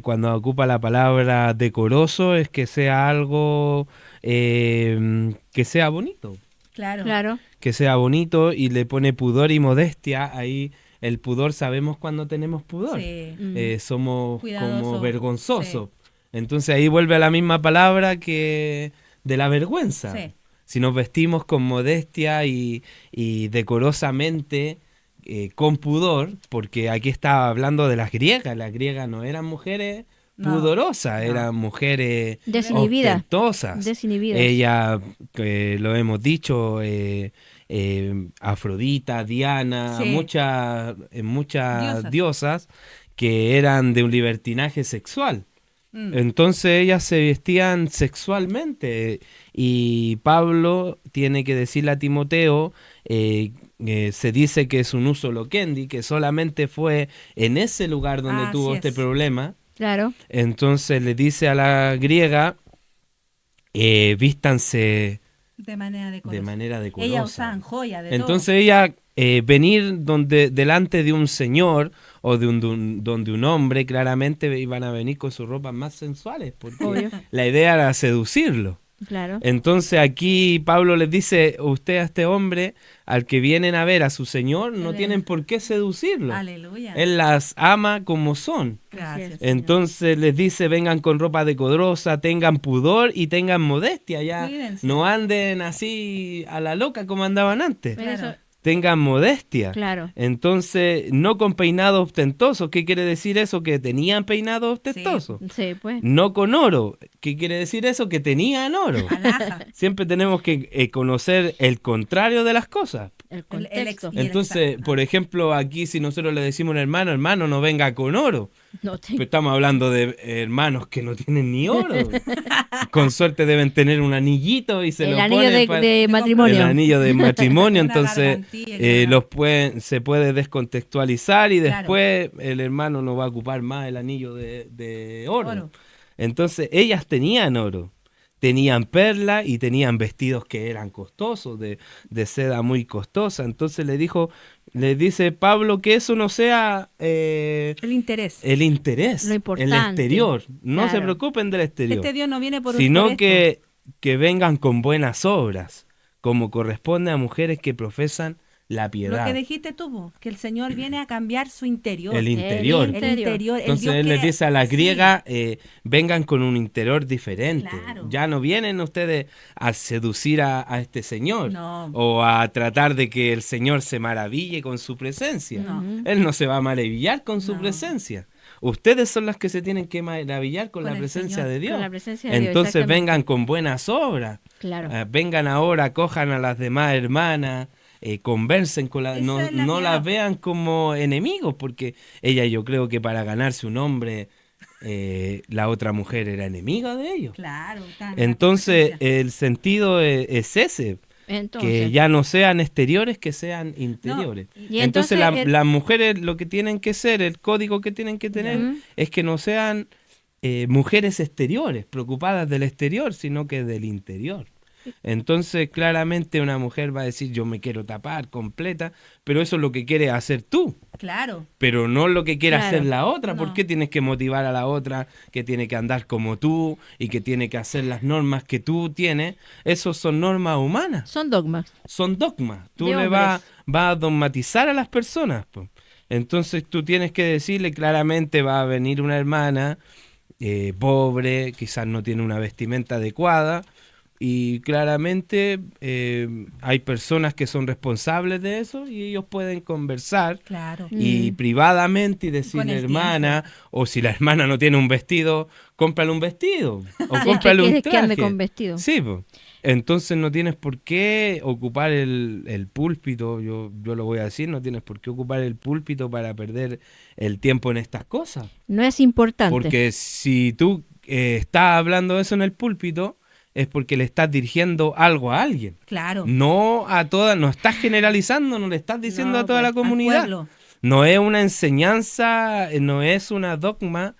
cuando ocupa la palabra decoroso, es que sea algo que sea bonito. Claro. Claro. Que sea bonito, y le pone pudor y modestia. Ahí el pudor, sabemos cuando tenemos pudor. Sí. Somos Cuidadoso. como vergonzosos. Entonces ahí vuelve a la misma palabra que de la vergüenza. Sí. Si nos vestimos con modestia y decorosamente, con pudor, porque aquí estaba hablando de las griegas no eran mujeres No, pudorosas, no. eran mujeres Desinhibidas. ostentosas. Desinhibidas. Ella, lo hemos dicho, Afrodita, Diana, Sí. muchas Diosas. diosas que eran de un libertinaje sexual. Mm. Entonces ellas se vestían sexualmente, y Pablo tiene que decirle a Timoteo, se dice que es un uso loquendi, que solamente fue en ese lugar donde Así tuvo este es. problema. Claro. Entonces le dice a la griega, vístanse De manera decorosa. de manera decorosa. Ellas usaban joyas de Entonces ella, venir delante de un señor o donde un hombre, claramente iban a venir con sus ropas más sensuales, porque Obvio. la idea era seducirlo. Claro. Entonces aquí Pablo les dice, usted a este hombre, al que vienen a ver a su señor, no Él- tienen por qué seducirlo. todo. Aleluya. Él las ama como son. Gracias. Así Entonces les dice, vengan con ropa decorosa, tengan pudor y tengan modestia, ya Cuídense. no anden así a la loca como andaban antes. Pero Claro. eso- Tengan modestia. claro. Entonces, no con peinados ostentosos. ¿Qué quiere decir eso? Que tenían peinados ostentosos. Sí, pues. No con oro. ¿Qué quiere decir eso? Que tenían oro. Alhaja. Siempre tenemos que conocer el contrario de las cosas. El El contexto. Y el Entonces, exacto. por ejemplo, aquí si nosotros le decimos a un hermano, hermano, no venga con oro. No te- Pero estamos hablando de hermanos que no tienen ni oro. Con suerte deben tener un anillito y se el lo anillo ponen de matrimonio. el anillo de matrimonio. Una Entonces gargantilla que se puede descontextualizar y Claro. después el hermano no va a ocupar más el anillo de oro. Oro. Entonces ellas tenían oro, tenían perlas y tenían vestidos que eran costosos, de seda muy costosa. Entonces le dice Pablo que eso no sea El interés. el interés, Lo el importante. exterior. No se Claro. preocupen del exterior, Este Dios no viene por sino por esto. que vengan con buenas obras, como corresponde a mujeres que profesan la Lo piedad. que dijiste tú, po, que el Señor viene a cambiar su interior. El interior. El El interior. el Entonces Dios él les que- dice a las sí, griegas, vengan con un interior diferente. Claro. Ya no vienen ustedes a seducir a este Señor No. o a tratar de que el Señor se maraville con su presencia. No. Ujú. Él no se va a maravillar con su No. presencia. Ustedes son las que se tienen que maravillar con Con la el presencia Señor, de Dios. Con la presencia de Dios, Entonces exactamente. vengan con buenas obras. Claro. Vengan ahora, cojan a las demás hermanas, conversen con las... Esa No, es la no las clave. vean como enemigos, porque ella yo creo que para ganarse un hombre, la otra mujer era enemiga de ellos. Claro. está en la Entonces competencia. el sentido es ese, que Entonces, ya no sean exteriores, que sean interiores. y Entonces entonces las mujeres lo que tienen que ser, el código que tienen que tener, Ujú. es que no sean mujeres exteriores, preocupadas del exterior, sino que del interior. Entonces claramente una mujer va a decir yo me quiero tapar completa, pero eso es lo que quieres hacer tú, Claro. pero no lo que quiere Claro. hacer la otra. ¿Por No. qué tienes que motivar a la otra que tiene que andar como tú y que tiene que hacer las normas que tú tienes? Esos son normas humanas, son dogmas. son dogmas. Tú De le vas hombres. a dogmatizar a las personas, po. Entonces tú tienes que decirle claramente, va a venir una hermana pobre, quizás no tiene una vestimenta adecuada, y claramente hay personas que son responsables de eso y ellos pueden conversar Claro. y privadamente y Con decirle, el hermana, o si la hermana no tiene un vestido, cómprale un vestido o Si es que cómprale un quieres que ande traje. con vestido. Sí, po. Entonces no tienes por qué ocupar el púlpito, yo lo voy a decir, no tienes por qué ocupar el púlpito para perder el tiempo en estas cosas. No es importante. Porque si tú estás hablando eso en el púlpito, es porque le estás dirigiendo algo a alguien. Claro. No a toda, no estás generalizando, no le estás diciendo No, a toda pues, la Al comunidad. pueblo. No es una enseñanza, no es una dogma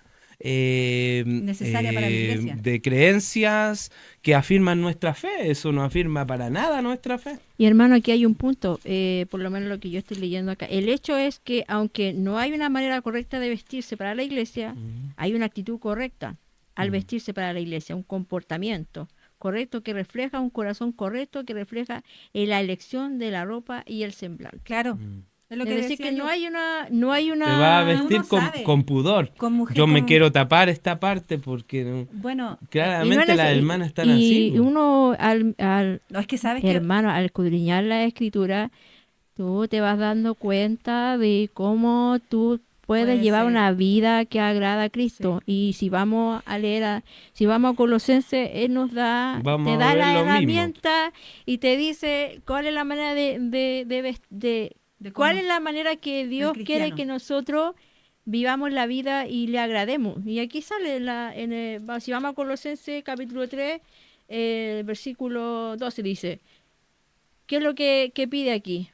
Necesaria para la iglesia. de creencias que afirman nuestra fe. Eso no afirma para nada nuestra fe. Y hermano, aquí hay un punto, por lo menos lo que yo estoy leyendo acá. El hecho es que aunque no hay una manera correcta de vestirse para la iglesia, hay una actitud correcta al vestirse para la iglesia, un comportamiento correcto que refleja un corazón correcto, que refleja la elección de la ropa y el semblante. Claro. Es lo Es que decir, decía que yo. no hay una... Te va a uno vestir sabe. con pudor. Con mujer, Yo me con- quiero tapar esta parte porque Bueno, claramente las hermanas están y así. po. uno al no, es que sabes que hermano, al escudriñar la escritura, tú te vas dando cuenta de cómo tú puedes Puede llevar ser. una vida que agrada a Cristo. Y si vamos a leer, si vamos a Colosenses, Él nos da, Vamos te a da ver la lo mismo. herramienta y te dice cuál es la manera de cuál cómo- es la manera que Dios quiere cristiano. que nosotros vivamos la vida y le agrademos. Y aquí sale, si vamos a Colosenses capítulo 3, versículo 12 dice, ¿qué es lo que pide aquí?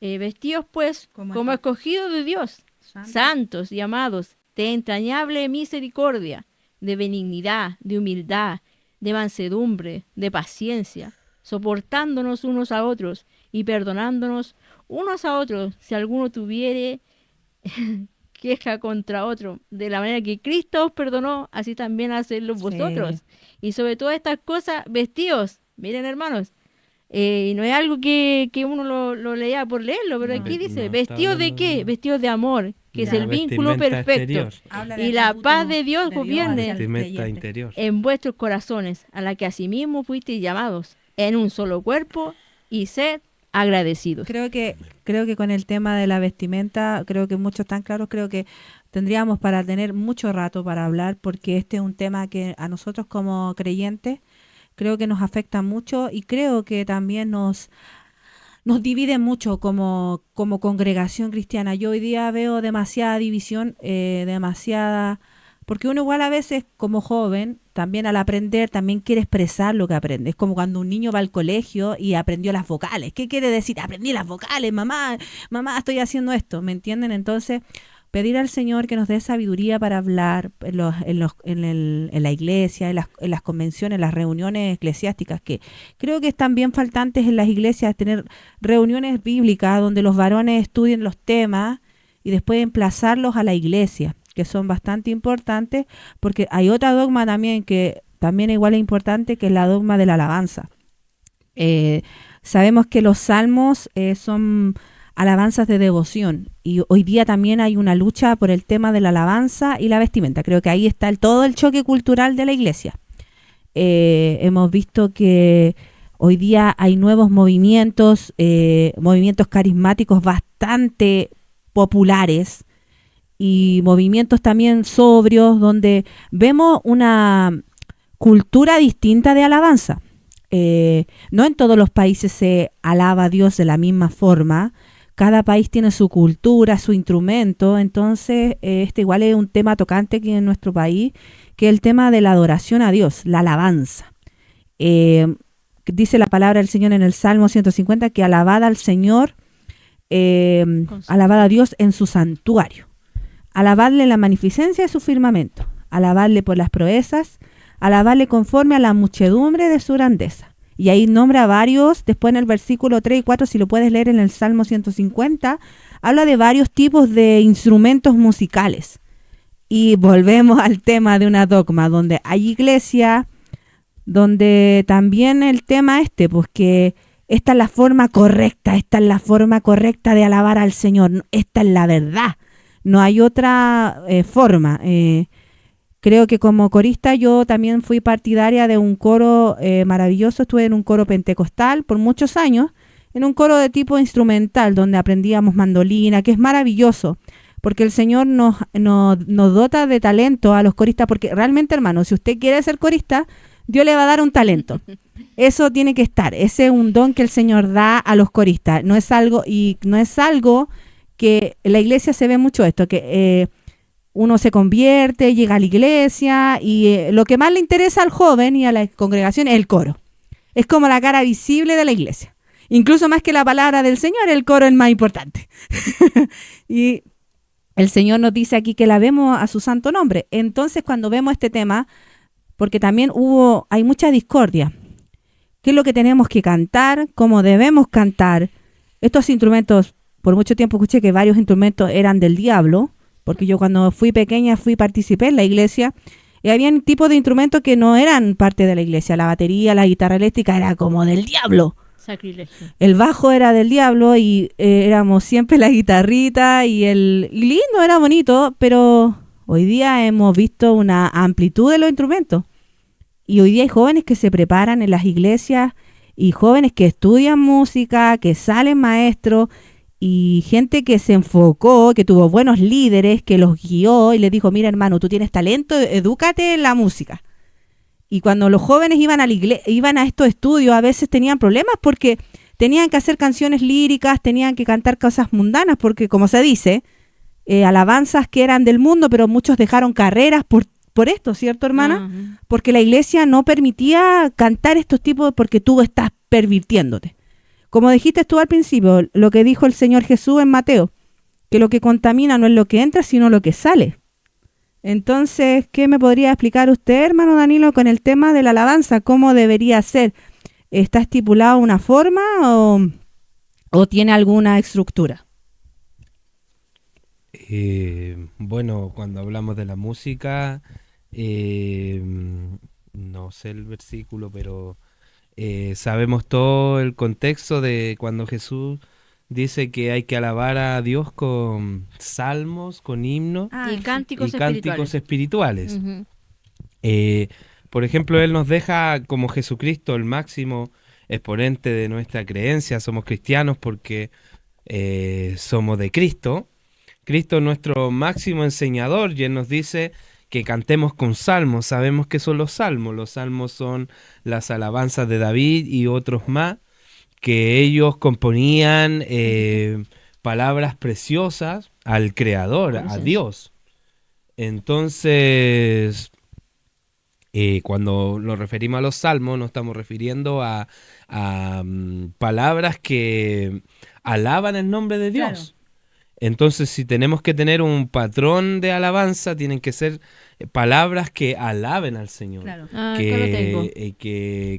Vestidos pues Como como escogidos de Dios, Santo. santos y amados, de entrañable misericordia, de benignidad, de humildad, de mansedumbre, de paciencia, soportándonos unos a otros y perdonándonos unos a otros si alguno tuviere queja contra otro. De la manera que Cristo os perdonó, así también hacedlo Sí. vosotros. Y sobre todas estas cosas, vestidos. Miren, hermanos, y no es algo que uno lo lea por leerlo, pero No. aquí dice, No, está ¿vestidos de hablando qué? de- Vestidos de amor, que es Claro. el vínculo Vestimenta perfecto. exterior. Habla Y del la atributo paz de Dios hacia gobierne. el Vestimenta creyente. interior. En vuestros corazones, a la que asimismo fuisteis llamados, en un solo cuerpo, y sed agradecidos. Creo que con el tema de la vestimenta, creo que muchos están claros, creo que tendríamos para tener mucho rato para hablar, porque este es un tema que a nosotros como creyentes creo que nos afecta mucho y creo que también nos divide mucho como congregación cristiana. Yo hoy día veo demasiada división, porque uno igual a veces como joven, también al aprender, también quiere expresar lo que aprende. Es como cuando un niño va al colegio y aprendió las vocales. ¿Qué quiere decir? Aprendí las vocales, mamá, estoy haciendo esto, ¿me entienden? Entonces, pedir al Señor que nos dé sabiduría para hablar en la iglesia, en las convenciones, en las reuniones eclesiásticas, que creo que están bien faltantes en las iglesias, tener reuniones bíblicas donde los varones estudien los temas y después emplazarlos a la iglesia, que son bastante importantes, porque hay otra dogma también que también igual es importante, que es la dogma de la alabanza. Sabemos que los salmos son alabanzas de devoción y hoy día también hay una lucha por el tema de la alabanza y la vestimenta. Creo que ahí está todo el choque cultural de la iglesia. Hemos visto que hoy día hay nuevos movimientos carismáticos bastante populares y movimientos también sobrios donde vemos una cultura distinta de alabanza. No en todos los países se alaba a Dios de la misma forma. Cada país tiene su cultura, su instrumento. Entonces, este igual es un tema tocante aquí en nuestro país, que es el tema de la adoración a Dios, la alabanza. Dice la palabra del Señor en el Salmo 150 que alabad al Señor, alabad a Dios en su santuario. Alabadle en la magnificencia de su firmamento. Alabadle por las proezas. Alabadle conforme a la muchedumbre de su grandeza. Y ahí nombra varios, después en el versículo 3 y 4, si lo puedes leer en el Salmo 150, habla de varios tipos de instrumentos musicales. Y volvemos al tema de una dogma, donde hay iglesia, donde también el tema pues que esta es la forma correcta, esta es la forma correcta de alabar al Señor, esta es la verdad, no hay otra forma. Creo que como corista yo también fui partidaria de un coro maravilloso. Estuve en un coro pentecostal por muchos años, en un coro de tipo instrumental, donde aprendíamos mandolina, que es maravilloso, porque el Señor nos dota de talento a los coristas, porque realmente, hermano, si usted quiere ser corista, Dios le va a dar un talento. Eso tiene que estar. Ese es un don que el Señor da a los coristas. No es algo que en la iglesia se ve mucho esto, que uno se convierte, llega a la iglesia y lo que más le interesa al joven y a la congregación es el coro. Es como la cara visible de la iglesia. Incluso más que la palabra del Señor, el coro es más importante. Y el Señor nos dice aquí que la vemos a su santo nombre. Entonces, cuando vemos este tema, porque también hay mucha discordia. ¿Qué es lo que tenemos que cantar? ¿Cómo debemos cantar? Estos instrumentos, por mucho tiempo escuché que varios instrumentos eran del diablo, porque yo cuando fui pequeña participé en la iglesia y había tipos de instrumentos que no eran parte de la iglesia. La batería, la guitarra eléctrica era como del diablo. Sacrilegio. El bajo era del diablo y éramos siempre la guitarrita y lindo, era bonito, pero hoy día hemos visto una amplitud de los instrumentos. Y hoy día hay jóvenes que se preparan en las iglesias y jóvenes que estudian música, que salen maestros, y gente que se enfocó, que tuvo buenos líderes, que los guió y les dijo, mira hermano, tú tienes talento, edúcate en la música. Y cuando los jóvenes iban a estos estudios, a veces tenían problemas porque tenían que hacer canciones líricas, tenían que cantar cosas mundanas, porque como se dice, alabanzas que eran del mundo, pero muchos dejaron carreras por esto, ¿cierto, hermana? Uh-huh. Porque la iglesia no permitía cantar estos tipos porque tú estás pervirtiéndote. Como dijiste tú al principio, lo que dijo el Señor Jesús en Mateo, que lo que contamina no es lo que entra, sino lo que sale. Entonces, ¿qué me podría explicar usted, hermano Danilo, con el tema de la alabanza? ¿Cómo debería ser? ¿Está estipulado una forma o tiene alguna estructura? Bueno, cuando hablamos de la música, no sé el versículo, pero sabemos todo el contexto de cuando Jesús dice que hay que alabar a Dios con salmos, con himnos Y cánticos espirituales. Uh-huh. Por ejemplo, Él nos deja como Jesucristo el máximo exponente de nuestra creencia. Somos cristianos porque somos de Cristo. Cristo es nuestro máximo enseñador y Él nos dice que cantemos con salmos. Sabemos qué son los salmos. Los salmos son las alabanzas de David y otros más, que ellos componían palabras preciosas al Creador, a Dios. Entonces, cuando nos referimos a los salmos, nos estamos refiriendo a palabras que alaban el nombre de Dios. Claro. Entonces, si tenemos que tener un patrón de alabanza, tienen que ser palabras que alaben al Señor. Claro. Acá lo tengo.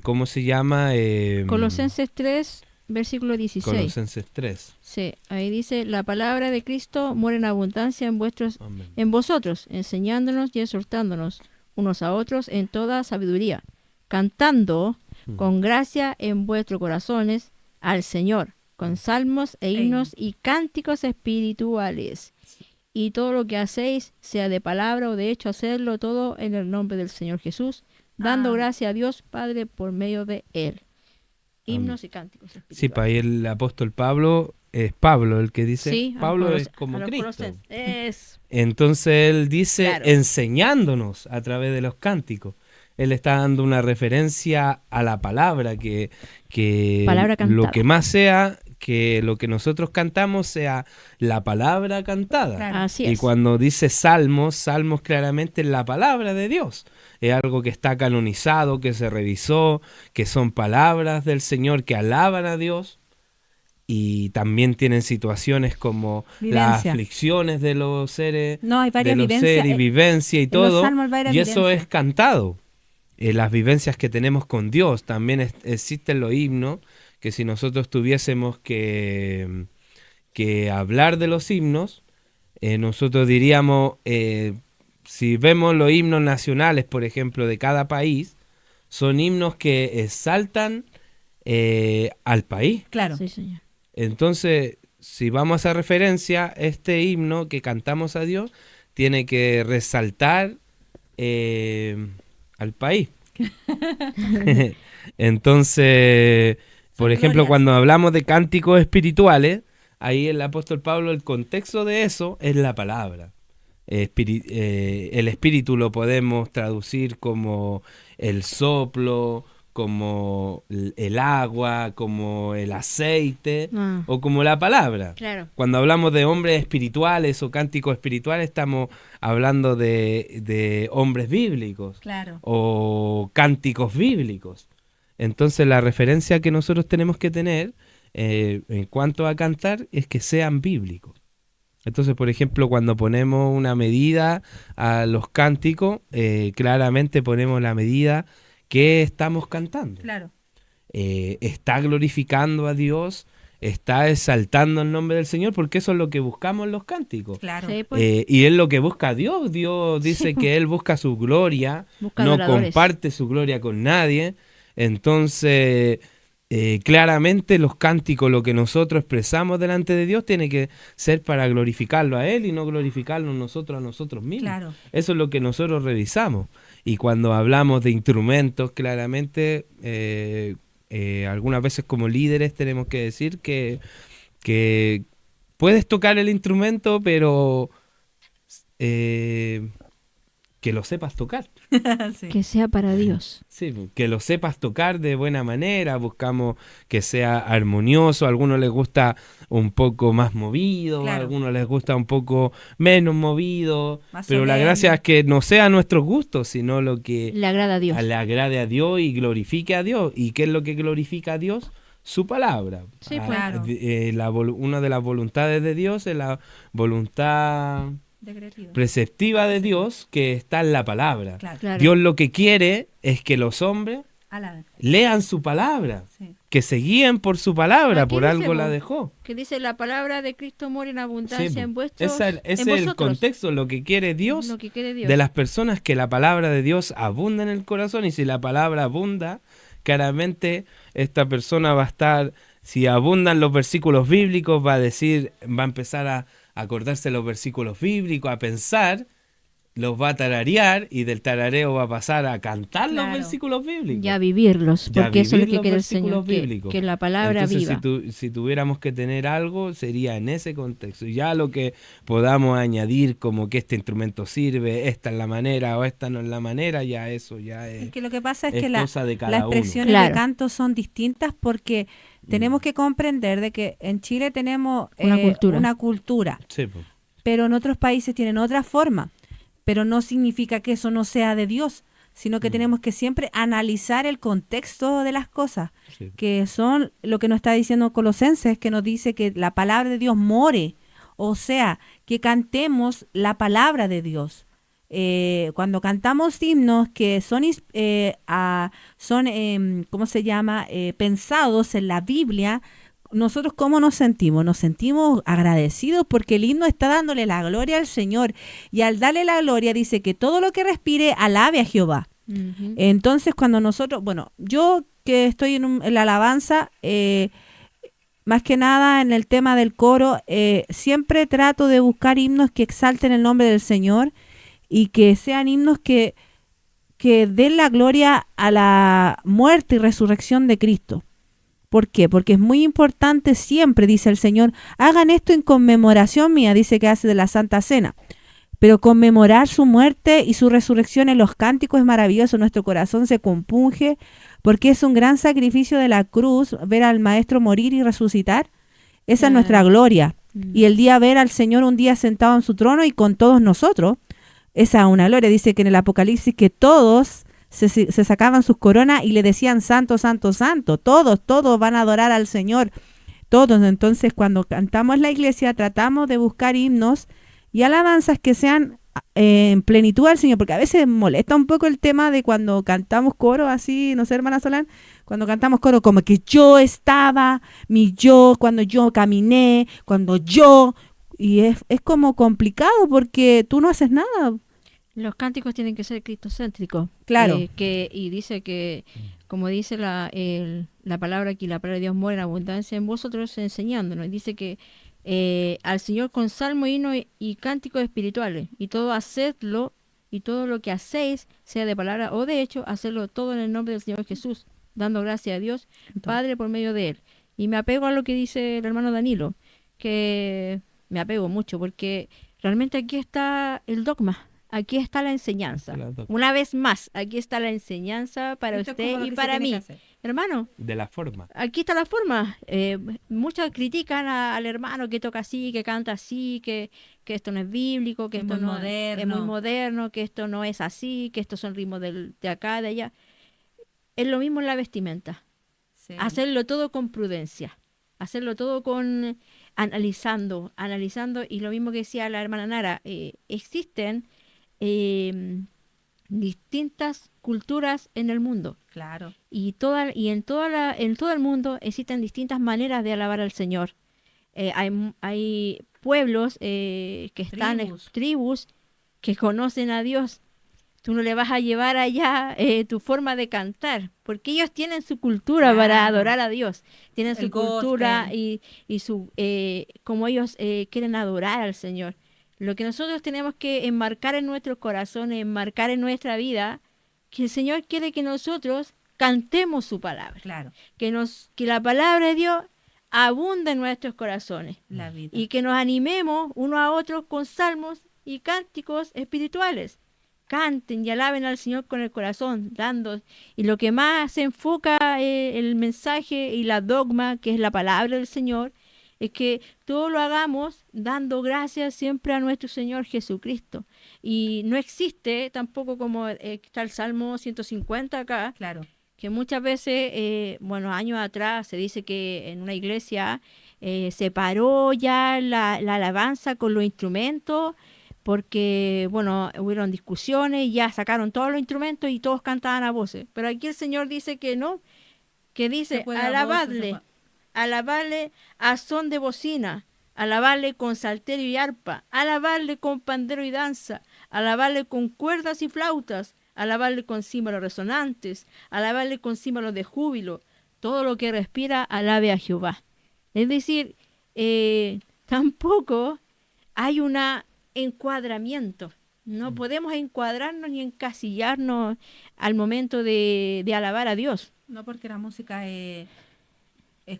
¿Cómo se llama? Colosenses 3, versículo 16. Colosenses 3. Sí, ahí dice, la palabra de Cristo mora en abundancia en vosotros, enseñándonos y exhortándonos unos a otros en toda sabiduría, cantando con gracia en vuestros corazones al Señor con salmos e himnos y cánticos espirituales. Y todo lo que hacéis, sea de palabra o de hecho, hacedlo todo en el nombre del Señor Jesús, dando gracias a Dios Padre por medio de Él. Himnos y cánticos espirituales. Sí, para ahí el apóstol Pablo, es Pablo el que dice, Sí, Pablo es como Cristo. Entonces él dice, Claro. enseñándonos a través de los cánticos. Él está dando una referencia a la palabra, que Palabra cantada. lo que más sea, que lo que nosotros cantamos sea la palabra cantada. Claro. Así Y es. cuando dice salmos, salmos claramente es la palabra de Dios. Es algo que está canonizado, que se revisó, que son palabras del Señor que alaban a Dios. Y también tienen situaciones como las Vivencia. aflicciones de los seres, No, hay de varias los vivencias. seres y vivencia y en los todo. salmos hay varias Y eso vivencias. es cantado. Las vivencias que tenemos con Dios. También existen los himnos, que si nosotros tuviésemos que hablar de los himnos, nosotros diríamos, si vemos los himnos nacionales, por ejemplo, de cada país, son himnos que exaltan al país. Claro. Sí, señor. Entonces, si vamos a hacer referencia, este himno que cantamos a Dios tiene que resaltar al país. Entonces, por Son ejemplo, glorias. cuando hablamos de cánticos espirituales, ahí el apóstol Pablo, el contexto de eso es la palabra. El espíritu lo podemos traducir como el soplo, como el agua, como el aceite Ah, o como la palabra. claro. Cuando hablamos de hombres espirituales o cánticos espirituales, estamos hablando de hombres bíblicos Claro. o cánticos bíblicos. Entonces la referencia que nosotros tenemos que tener en cuanto a cantar es que sean bíblicos. Entonces, por ejemplo, cuando ponemos una medida a los cánticos, claramente ponemos la medida que estamos cantando. Claro. Está glorificando a Dios, está exaltando el nombre del Señor, porque eso es lo que buscamos en los cánticos. Claro. Sí, pues, Y es lo que busca a Dios. Dios dice Sí. que Él busca su gloria, busca no adoradores. comparte su gloria con nadie. Entonces, claramente los cánticos, lo que nosotros expresamos delante de Dios, tiene que ser para glorificarlo a Él y no glorificarlo nosotros a nosotros mismos. Claro. Eso es lo que nosotros revisamos. Y cuando hablamos de instrumentos, claramente, algunas veces como líderes tenemos que decir que puedes tocar el instrumento, pero que lo sepas tocar. Sí. que sea para Dios. Sí, que lo sepas tocar de buena manera. Buscamos que sea armonioso. A algunos les gusta un poco más movido, Claro. a algunos les gusta un poco menos movido. Más Pero la solemne. gracia es que no sea a nuestros gustos, sino lo que Le agrada a Dios. le agrade a Dios y glorifique a Dios. ¿Y qué es lo que glorifica a Dios? Su palabra. Sí, pues. Claro. Una de las voluntades de Dios es la voluntad Decretivo. preceptiva de Dios, que está en la palabra. Claro. Claro. Dios lo que quiere es que los hombres Alaben. lean su palabra, Sí. que se guíen por su palabra, Aquí por dice, algo la po, dejó. Que dice la palabra de Cristo mora en abundancia Sí, en po. vuestros, Ese en es el vosotros. contexto, lo que quiere Dios Lo que quiere Dios. de las personas, que la palabra de Dios abunda en el corazón, y si la palabra abunda, claramente esta persona va a estar, si abundan los versículos bíblicos, va a empezar a acordarse de los versículos bíblicos, a pensar, los va a tararear, y del tarareo va a pasar a cantar Claro. los versículos bíblicos. Y a vivirlos, Ya porque eso es lo vivir que los quiere el Señor, versículos bíblicos. que la palabra Entonces, viva. si tuviéramos que tener algo, sería en ese contexto. Ya lo que podamos añadir, como que este instrumento sirve, esta es la manera o esta no es la manera, ya eso ya Es es, que lo que pasa es es que las cosa de cada uno. expresiones Claro. de canto son distintas porque tenemos que comprender de que en Chile tenemos Una cultura. una cultura, Sí, po. pero en otros países tienen otra forma. Pero no significa que eso no sea de Dios, sino que tenemos que siempre analizar el contexto de las cosas, Sí. que son lo que nos está diciendo Colosenses, que nos dice que la palabra de Dios more, o sea, que cantemos la palabra de Dios. Cuando cantamos himnos que son, ¿cómo se llama? Pensados en la Biblia, nosotros ¿cómo nos sentimos? Nos sentimos agradecidos porque el himno está dándole la gloria al Señor, y al darle la gloria dice que todo lo que respire alabe a Jehová. Ujú. Entonces cuando nosotros, bueno, yo que estoy en la alabanza, más que nada en el tema del coro, siempre trato de buscar himnos que exalten el nombre del Señor y que sean himnos que den la gloria a la muerte y resurrección de Cristo. ¿Por qué? Porque es muy importante siempre, dice el Señor, hagan esto en conmemoración mía, dice que hace de la Santa Cena. Pero conmemorar su muerte y su resurrección en los cánticos es maravilloso. Nuestro corazón se compunge porque es un gran sacrificio de la cruz ver al Maestro morir y resucitar. Esa es nuestra gloria. Y el día ver al Señor un día sentado en su trono y con todos nosotros, esa es una gloria. Dice que en el Apocalipsis que todos se sacaban sus coronas y le decían santo, santo, santo. Todos van a adorar al Señor. Todos. Entonces, cuando cantamos en la iglesia, tratamos de buscar himnos y alabanzas que sean en plenitud al Señor, porque a veces molesta un poco el tema de cuando cantamos coro así, no sé, hermana Solán, cuando cantamos coro como que yo estaba, mi yo, cuando yo caminé, cuando yo, y es como complicado porque tú no haces nada. Los cánticos tienen que ser cristocéntricos. Claro. Y dice que, como dice la palabra aquí, la palabra de Dios mora en abundancia en vosotros enseñándonos. Y dice que al Señor con salmo, himno y cánticos espirituales. Y todo hacedlo, y todo lo que hacéis, sea de palabra o de hecho, hacerlo todo en el nombre del Señor Jesús, dando gracias a Dios, Padre, por medio de Él. Y me apego a lo que dice el hermano Danilo, que me apego mucho, porque realmente aquí está el dogma. Aquí está la enseñanza. Una vez más, aquí está la enseñanza para Esto es usted como lo y que se para tiene mí. que hacer. Hermano, De la forma. aquí está la forma. Muchos critican al hermano que toca así, que canta así, que esto no es bíblico, que Es esto muy no es muy moderno. moderno, que esto no es así, que estos son ritmos de acá, de allá. Es lo mismo en la vestimenta. Sí. Hacerlo todo con prudencia. Hacerlo todo con analizando. Y lo mismo que decía la hermana Nara, existen distintas culturas en el mundo. Claro. Y en todo el mundo existen distintas maneras de alabar al Señor. Hay pueblos que están, tribus que conocen a Dios. Tú no le vas a llevar allá tu forma de cantar, porque ellos tienen su cultura para Claro. adorar a Dios. Tienen su El cultura gospel. y su como ellos quieren adorar al Señor. Lo que nosotros tenemos que enmarcar en nuestros corazones, enmarcar en nuestra vida, que el Señor quiere que nosotros cantemos su palabra. Claro. Que la palabra de Dios abunda en nuestros corazones. La vida. Y que nos animemos unos a otros con salmos y cánticos espirituales. Canten y alaben al Señor con el corazón, dando. Y lo que más se enfoca el mensaje y la dogma, que es la palabra del Señor, es que todo lo hagamos dando gracias siempre a nuestro Señor Jesucristo. Y no existe tampoco como está el Salmo 150 acá, Claro. que muchas veces, años atrás se dice que en una iglesia se paró ya la alabanza con los instrumentos, porque, hubieron discusiones y ya sacaron todos los instrumentos y todos cantaban a voces. Pero aquí el Señor dice que no, que dice, alabarle a son de bocina, alabarle con salterio y arpa, alabarle con pandero y danza, alabarle con cuerdas y flautas, alabarle con címbalos resonantes, alabarle con címbalos de júbilo. Todo lo que respira, alabe a Jehová. Es decir, tampoco hay un encuadramiento. No podemos encuadrarnos ni encasillarnos al momento de alabar a Dios. No, porque la música es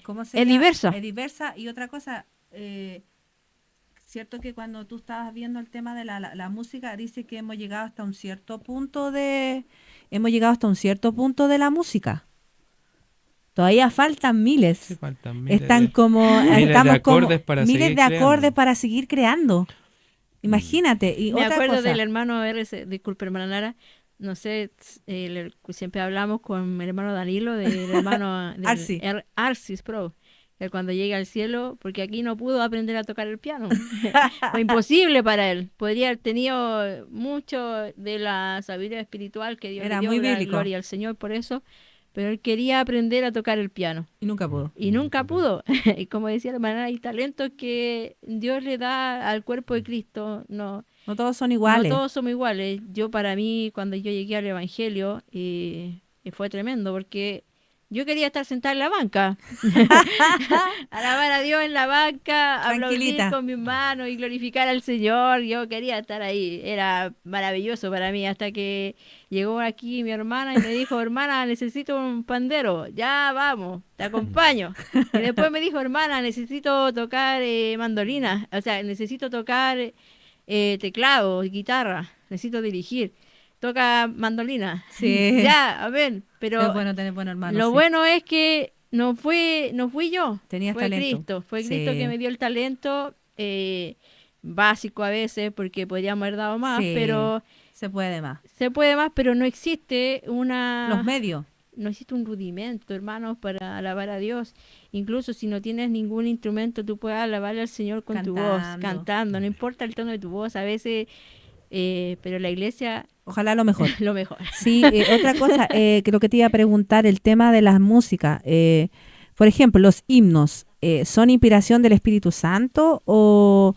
como Es diversa. Es diversa. Y otra cosa, cierto que cuando tú estabas viendo el tema de la música, dice que hemos llegado hasta un cierto punto de la música. Todavía faltan miles. Sí, faltan miles Están de- como miles de estamos acordes como para miles seguir de acordes creando. para seguir creando. Imagínate. Y Me otra acuerdo cosa, del hermano RC, disculpe hermana Nara, no sé, siempre hablamos con el hermano Danilo, del hermano Arsi. Arsis Pro, que cuando llegue al cielo, porque aquí no pudo aprender a tocar el piano, fue imposible para él, podría haber tenido mucho de la sabiduría espiritual que Dios Era le dio, muy bíblico. gloria al Señor por eso, pero él quería aprender a tocar el piano. y nunca pudo. Y nunca pudo. Y como decía la hermana, hay talentos que Dios le da al cuerpo de Cristo. No todos son iguales. No todos somos iguales. Para mí, cuando yo llegué al Evangelio, fue tremendo, porque Yo quería estar sentada en la banca, alabar a Dios en la banca, aplaudir Tranquilita. con mis manos y glorificar al Señor. Yo quería estar ahí, era maravilloso para mí, hasta que llegó aquí mi hermana y me dijo, hermana, necesito un pandero, ya vamos, te acompaño. Y después me dijo, hermana, necesito tocar mandolina, o sea, necesito tocar teclado, guitarra, necesito dirigir. Toca mandolina. Sí. Ya, a ver, pero Es bueno tener buenos hermanos. lo sí. bueno es que no fui yo, Tenías fue talento. Fue Cristo que Sí. me dio el talento básico a veces, porque podríamos haber dado más, Sí. pero Se puede más. se puede más, pero no existe Los medios. no existe un rudimento, hermanos, para alabar a Dios. Incluso si no tienes ningún instrumento, tú puedes alabar al Señor con tu voz, Cantando. cantando, no importa el tono de tu voz, a veces, pero la iglesia, Ojalá lo mejor. lo mejor. Sí, otra cosa, que lo que te iba a preguntar, el tema de las músicas. Por ejemplo, los himnos, ¿son inspiración del Espíritu Santo o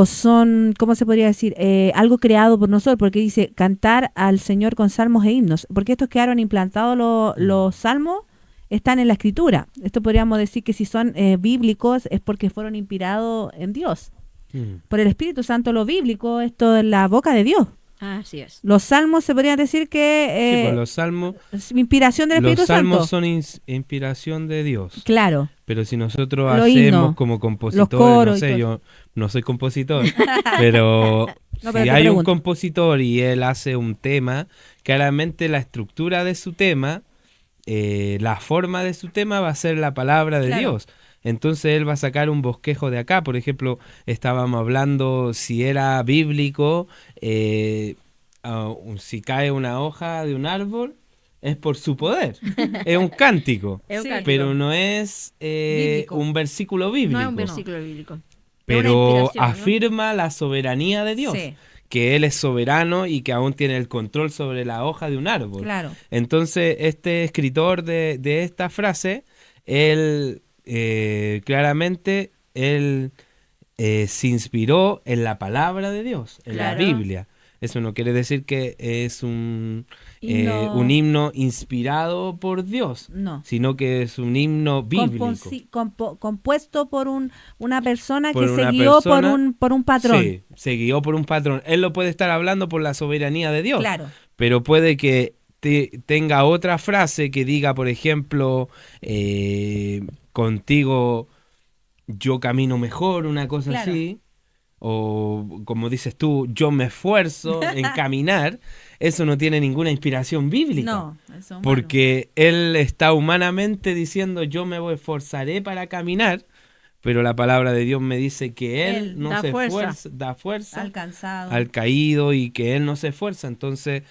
son, ¿cómo se podría decir? Algo creado por nosotros, porque dice cantar al Señor con salmos e himnos. Porque estos quedaron implantados los salmos, están en la Escritura. Esto podríamos decir que si son bíblicos es porque fueron inspirados en Dios. Por el Espíritu Santo, lo bíblico, esto es la boca de Dios. Así es. Los salmos se podría decir Sí, que pues los salmos, es inspiración del Espíritu los salmos Santo. son inspiración de Dios. Claro, Pero si nosotros Los hacemos himnos, como los compositores, coros no y sé, todo. yo no soy compositor, pero No, si pero te hay un pregunto. compositor y él hace un tema, claramente la estructura de su tema, la forma de su tema va a ser la palabra de Claro. Dios. Entonces él va a sacar un bosquejo de acá. Por ejemplo, estábamos hablando si era bíblico, si cae una hoja de un árbol, es por su poder. Es un cántico. Es un Sí. cántico. Pero no es Bíblico. un versículo bíblico. No es un versículo bíblico. Es una Pero inspiración, ¿no? afirma la soberanía de Dios. Sí. Que Él es soberano y que aún tiene el control sobre la hoja de un árbol. claro. Entonces, este escritor de esta frase, él claramente, él se inspiró en la palabra de Dios, en la Claro. Biblia. Eso no quiere decir que es un himno inspirado por Dios, No. sino que es un himno bíblico. Compuesto por una persona Por que se una guió persona, por un patrón. Sí, se guió por un patrón. Él lo puede estar hablando por la soberanía de Dios. Claro. Pero puede que tenga otra frase que diga, por ejemplo, contigo yo camino mejor, una cosa Claro. así. O como dices tú, yo me esfuerzo en caminar. Eso no tiene ninguna inspiración bíblica. No, eso es humano. Porque él está humanamente diciendo yo me esforzaré para caminar, pero la palabra de Dios me dice que él Él no da se fuerza. esfuerza, da fuerza alcanzado. al caído y que él no se esfuerza. Entonces,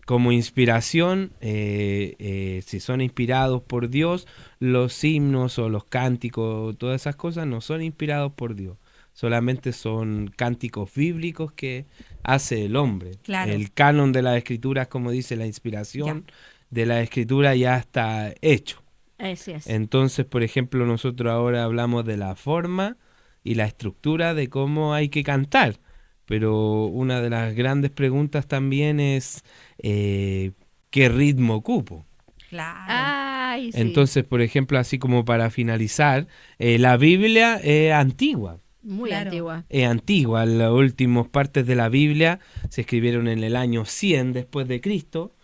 como inspiración, si son inspirados por Dios, los himnos o los cánticos, todas esas cosas no son inspirados por Dios. Solamente son cánticos bíblicos que hace el hombre. Claro. El canon de las escrituras, como dice la inspiración de la escritura, ya está hecho. Así es. Entonces, por ejemplo, nosotros ahora hablamos de la forma y la estructura de cómo hay que cantar. Pero una de las grandes preguntas también es ¿qué ritmo ocupo? Claro. Ay, sí. Entonces, por ejemplo, así como para finalizar, la Biblia es antigua. Muy Claro. antigua. Es antigua, las últimas partes de la Biblia se escribieron en el año 100 después de Cristo.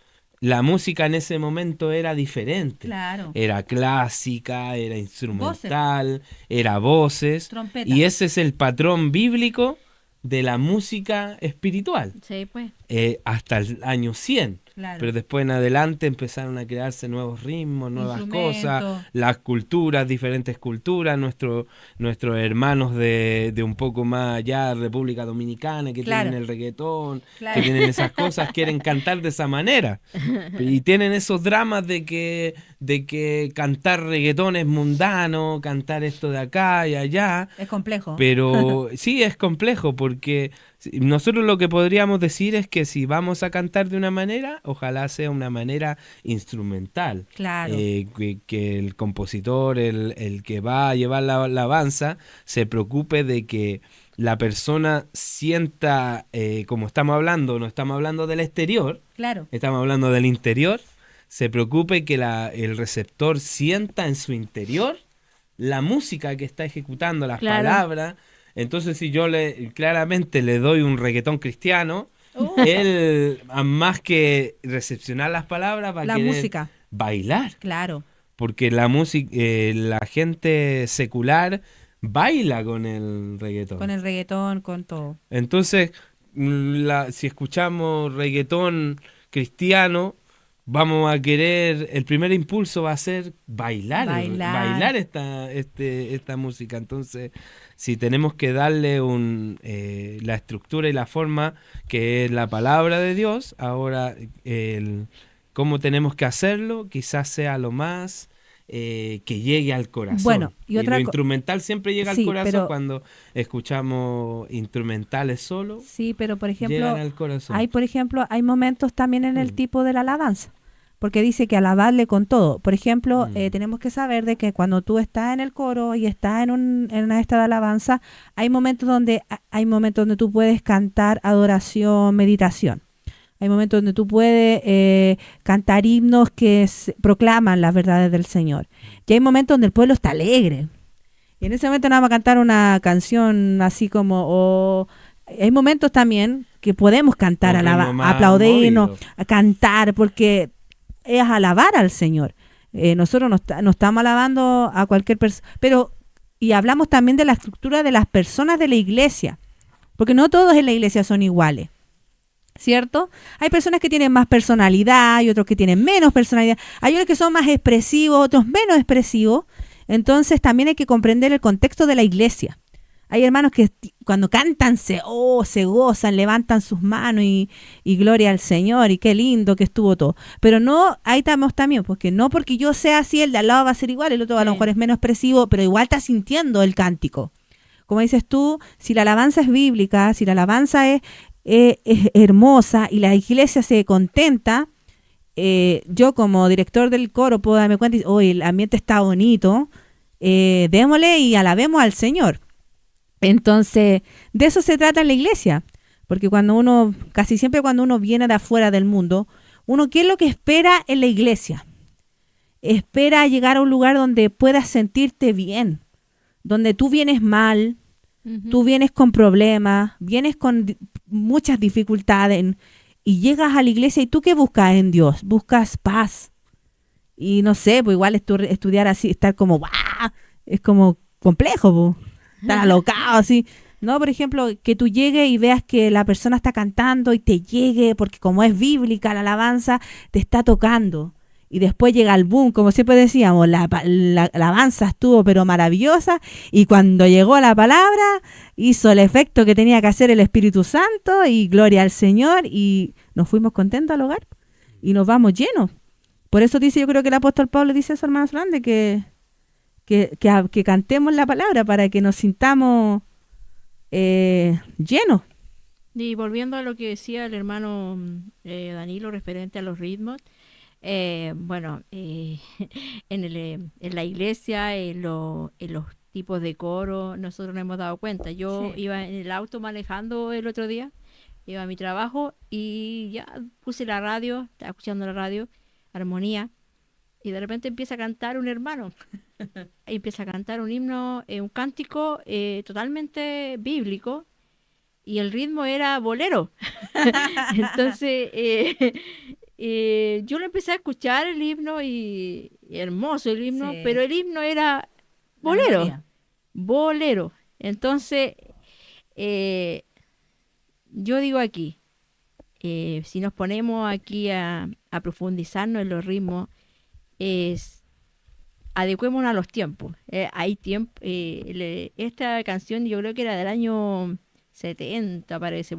La música en ese momento era diferente. Claro. Era clásica, era instrumental, era voces. Trompeta. Y ese es el patrón bíblico de la música espiritual, Sí, pues. hasta el año 100. Claro. Pero después en adelante empezaron a crearse nuevos ritmos, nuevas Instrumentos. cosas, las culturas, diferentes culturas, nuestros hermanos de un poco más allá, República Dominicana, que Claro. tienen el reggaetón, Claro. que tienen esas cosas, quieren cantar de esa manera. Y tienen esos dramas de que cantar reggaetón es mundano, cantar esto de acá y allá. Es complejo. Pero sí, es complejo porque nosotros lo que podríamos decir es que si vamos a cantar de una manera, ojalá sea una manera instrumental. Claro. Que el compositor, el que va a llevar la alabanza, se preocupe de que la persona sienta, como estamos hablando, no estamos hablando del exterior, Claro. estamos hablando del interior, se preocupe que el receptor sienta en su interior la música que está ejecutando, las Claro. palabras. Entonces, si yo claramente le doy un reggaetón cristiano, Uh, él, más que recepcionar las palabras, va a la querer música, bailar. claro. Porque la música, la gente secular baila con el Con reggaetón. el reggaetón, con todo. Entonces, si escuchamos reggaetón cristiano, vamos a querer, el primer impulso va a ser bailar esta música. Entonces, si tenemos que darle la estructura y la forma que es la palabra de Dios, ahora cómo tenemos que hacerlo, quizás sea lo más que llegue al corazón. Bueno, y y otra lo instrumental siempre llega al sí, corazón pero cuando escuchamos instrumentales solo, sí, pero por llegan ejemplo, al corazón. hay momentos también en el Mm. tipo de la alabanza, porque dice que alabarle con todo. Por ejemplo, Mm. tenemos que saber de que cuando tú estás en el coro y estás en una esta de alabanza, hay momentos donde tú puedes cantar adoración, meditación. Hay momentos donde tú puedes cantar himnos que proclaman las verdades del Señor. Y hay momentos donde el pueblo está alegre. Y en ese momento no vamos a cantar una canción así como... hay momentos también que podemos cantar, Un ritmo más aplaudirnos, movido. a cantar, porque es alabar al Señor. Nosotros no estamos alabando a cualquier persona, pero y hablamos también de la estructura de las personas de la iglesia, porque no todos en la iglesia son iguales. ¿Cierto? Hay personas que tienen más personalidad y otros que tienen menos personalidad. Hay unos que son más expresivos, otros menos expresivos. Entonces también hay que comprender el contexto de la iglesia. Hay hermanos que cuando cantan se gozan, levantan sus manos y gloria al Señor y qué lindo que estuvo todo. Pero no, ahí estamos también, porque no porque yo sea así, el de al lado va a ser igual, el otro a lo Sí. mejor es menos expresivo, pero igual está sintiendo el cántico. Como dices tú, si la alabanza es bíblica, si la alabanza es hermosa y la iglesia se contenta, yo como director del coro puedo darme cuenta y decir, el ambiente está bonito, démosle y alabemos al Señor. Entonces, de eso se trata en la iglesia, porque casi siempre cuando uno viene de afuera del mundo, ¿qué es lo que espera en la iglesia? Espera llegar a un lugar donde puedas sentirte bien, donde tú vienes mal, Ujú. tú vienes con problemas, vienes con muchas dificultades y llegas a la iglesia y tú ¿qué buscas en Dios? Buscas paz. Y no sé, pues igual estudiar así, estar como, ¡guau! Es como complejo, pues. Estar alocado así. No, por ejemplo, que tú llegues y veas que la persona está cantando y te llegue, porque como es bíblica la alabanza, te está tocando. Y después llega el boom, como siempre decíamos, la alabanza estuvo pero maravillosa y cuando llegó la palabra hizo el efecto que tenía que hacer el Espíritu Santo y gloria al Señor y nos fuimos contentos al hogar y nos vamos llenos. Por eso dice, yo creo que el apóstol Pablo dice eso, hermanos grandes, que cantemos la palabra para que nos sintamos llenos. Y volviendo a lo que decía el hermano Danilo referente a los ritmos, bueno, en la iglesia, en los tipos de coro, nosotros nos hemos dado cuenta. Yo Sí. iba en el auto manejando el otro día, iba a mi trabajo y ya puse la radio, estaba escuchando la radio, armonía, y de repente empieza a cantar un hermano. Y empieza a cantar un himno, un cántico totalmente bíblico, y el ritmo era bolero. Entonces, yo lo empecé a escuchar el himno y hermoso el himno, Sí. pero el himno era La bolero, melodía. bolero. Entonces, eh, yo digo aquí, si nos ponemos aquí a profundizarnos en los ritmos, es adecuémonos a los tiempos. Hay tiempo, esta canción yo creo que era del año 70, parece,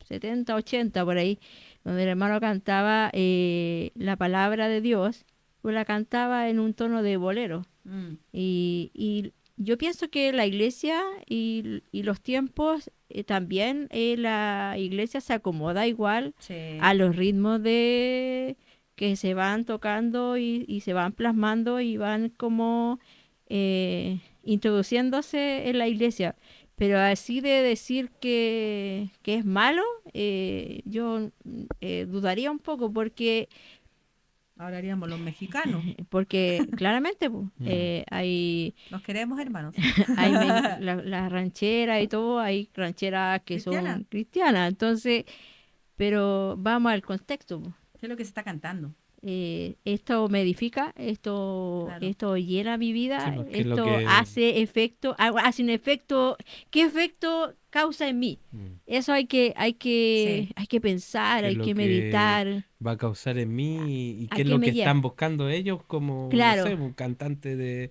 70, 80 por ahí, donde el hermano cantaba la palabra de Dios, pues la cantaba en un tono de bolero. Mm. Y yo pienso que la iglesia y los tiempos también, la iglesia se acomoda igual Sí. a los ritmos de que se van tocando y se van plasmando y van como introduciéndose en la iglesia. Pero así de decir que es malo, yo dudaría un poco porque Ahora haríamos los mexicanos. Porque claramente Nos queremos, hermanos. hay la ranchera y todo, hay rancheras que Cristiana. son cristianas, entonces, pero vamos al contexto. Po. ¿Qué es lo que se está cantando? Esto me edifica, Claro. esto llena mi vida, Sí, porque es lo esto que- hace efecto, hace un efecto, ¿qué efecto causa en mí? Eso hay que pensar, ¿Qué es hay lo que que meditar. va a causar en mí y ¿A qué es qué lo me que lleva? están buscando ellos como, Claro. no sé, un cantante de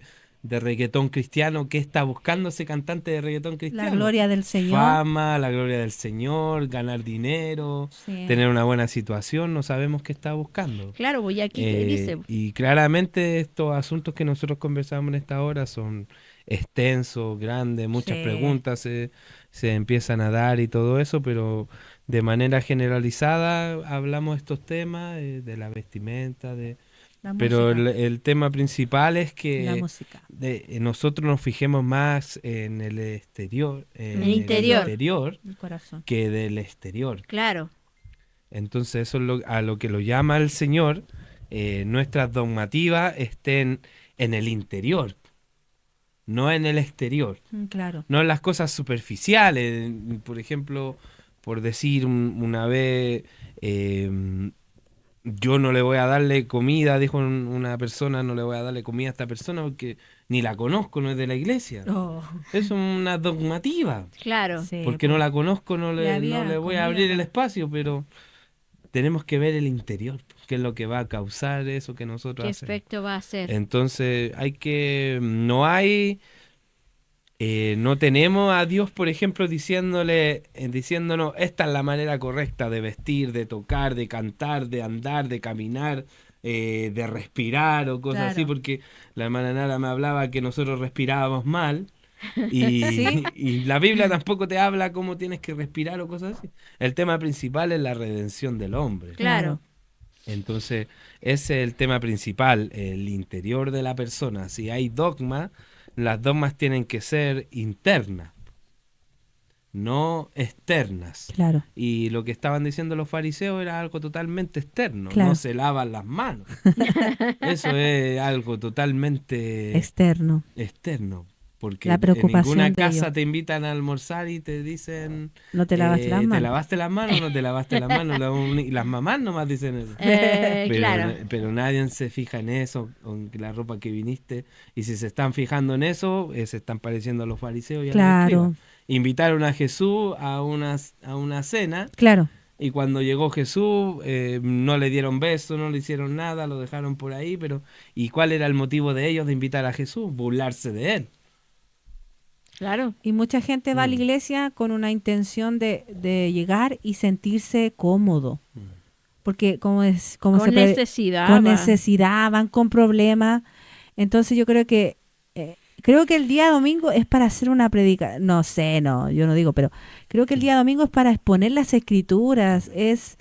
reggaetón cristiano? ¿Qué está buscando ese cantante de reggaetón La cristiano? gloria del Señor. Fama, la gloria del Señor, ganar dinero, Sí. tener una buena situación, no sabemos qué está buscando. Claro, pues y aquí te dice, Y claramente estos asuntos que nosotros conversamos en esta hora son extensos, grandes, muchas Sí. preguntas se empiezan a dar y todo eso, pero de manera generalizada hablamos de estos temas, de la vestimenta, La pero música. el tema principal es La que música. nosotros nos fijemos más en el exterior, en El interior. interior El corazón. que del exterior. claro, Entonces eso es a lo que lo llama el Señor, nuestras dogmativas estén en el interior, no en el exterior, Claro. no en las cosas superficiales. Por ejemplo, por decir una vez, yo no le voy a darle comida, dijo una persona, no le voy a darle comida a esta persona porque ni la conozco, no es de la iglesia. Oh, Es una dogmativa. claro. sí, Porque no la conozco, no Le le había voy a comida, abrir el ¿no? espacio, pero tenemos que ver el interior, qué es lo que va a causar eso que nosotros ¿Qué hacemos. efecto va a hacer? Entonces, no tenemos a Dios, por ejemplo, diciéndonos, esta es la manera correcta de vestir, de tocar, de cantar, de andar, de caminar, de respirar o cosas así, Claro. porque la hermana Nara me hablaba que nosotros respirábamos mal. Y, Sí. y la Biblia tampoco te habla cómo tienes que respirar o cosas así. El tema principal es la redención del hombre. Claro. Entonces, ese es el tema principal, el interior de la persona. Si hay dogma, las dogmas tienen que ser internas, no externas. Claro. Y lo que estaban diciendo los fariseos era algo totalmente externo, Claro. no se lavan las manos. Eso es algo totalmente Externo. externo. Porque La en preocupación ninguna de casa ellos. te invitan a almorzar y te dicen, No te lavaste las ¿te manos. lavaste las manos o no te lavaste las manos? Y las mamás nomás dicen eso. Pero, Claro. pero nadie se fija en eso, con la ropa que viniste. Y si se están fijando en eso, se están pareciendo a los fariseos y a los Claro. escribas. Invitaron a Jesús a una cena, Claro. y cuando llegó Jesús no le dieron beso, no le hicieron nada, lo dejaron por ahí. ¿Y cuál era el motivo de ellos de invitar a Jesús? Burlarse de él. Claro. Y mucha gente va a la iglesia con una intención de llegar y sentirse cómodo. Porque como Con se necesidad. con va. necesidad, van con problemas. Entonces yo creo que el día domingo es para hacer una predicación. No sé, no, yo no digo, pero creo que el día domingo es para exponer las escrituras, es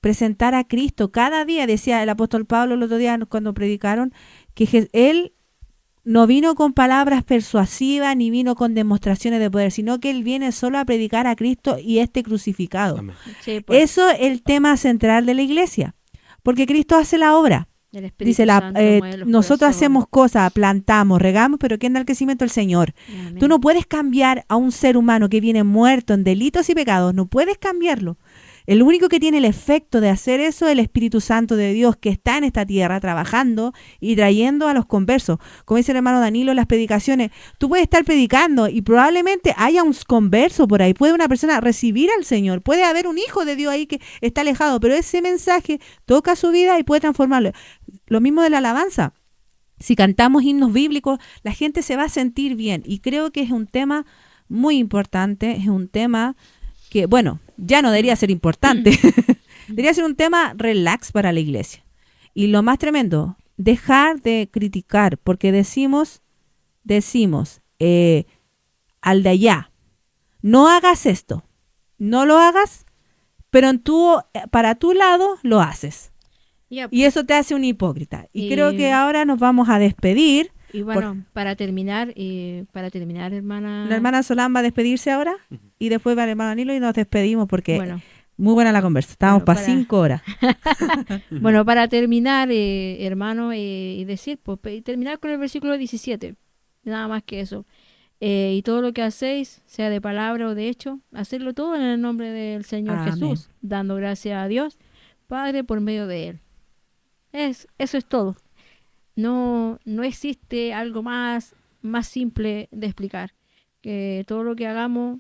presentar a Cristo. Cada día, decía el apóstol Pablo el otro día cuando predicaron, que él no vino con palabras persuasivas ni vino con demostraciones de poder, sino que él viene solo a predicar a Cristo y crucificado. Amén. Sí, pues, Eso es el tema central de la iglesia, porque Cristo hace la obra. el Espíritu Dice, Santo mueve los nosotros corazones. hacemos cosas, plantamos, regamos, pero ¿quién da el crecimiento? El Señor. Amén. Tú no puedes cambiar a un ser humano que viene muerto en delitos y pecados, no puedes cambiarlo. El único que tiene el efecto de hacer eso es el Espíritu Santo de Dios que está en esta tierra trabajando y trayendo a los conversos. Como dice el hermano Danilo en las predicaciones, tú puedes estar predicando y probablemente haya un converso por ahí, puede una persona recibir al Señor, puede haber un hijo de Dios ahí que está alejado, pero ese mensaje toca su vida y puede transformarlo. Lo mismo de la alabanza. Si cantamos himnos bíblicos, la gente se va a sentir bien y creo que es un tema muy importante, es un tema que, bueno, ya no debería ser importante, debería ser un tema relax para la iglesia. Y lo más tremendo, dejar de criticar, porque decimos al de allá, no hagas esto, no lo hagas, pero para tu lado lo haces. Ya, Y eso te hace un hipócrita. Y Y- creo que ahora nos vamos a despedir. y bueno, para terminar, hermana. La hermana Solán va a despedirse ahora y después va el hermano Danilo y nos despedimos porque Bueno, Muy buena la conversa. Estábamos Bueno, para 5 horas. Bueno, para terminar, hermano, y decir, pues, terminar con el versículo 17. Nada más que eso. Y todo lo que hacéis, sea de palabra o de hecho, hacerlo todo en el nombre del Señor Amén. Jesús, dando gracias a Dios, Padre, por medio de Él. Eso es todo. No existe algo más simple de explicar. Que todo lo que hagamos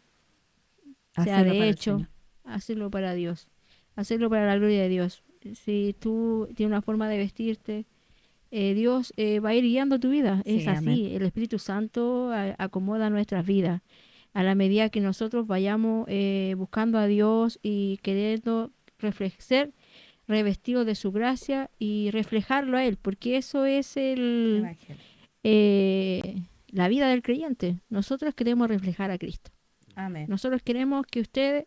sea Hacerlo para de el hecho, Señor. hacerlo para Dios, hacerlo para la gloria de Dios. Si tú tienes una forma de vestirte, Dios va a ir guiando tu vida. Sí, Es así. amén. El Espíritu Santo acomoda nuestras vidas. A la medida que nosotros vayamos buscando a Dios y queriendo ser revestidos de su gracia y reflejarlo a Él, porque eso es Evangelio. la vida del creyente. Nosotros queremos reflejar a Cristo. Amén. Nosotros queremos que usted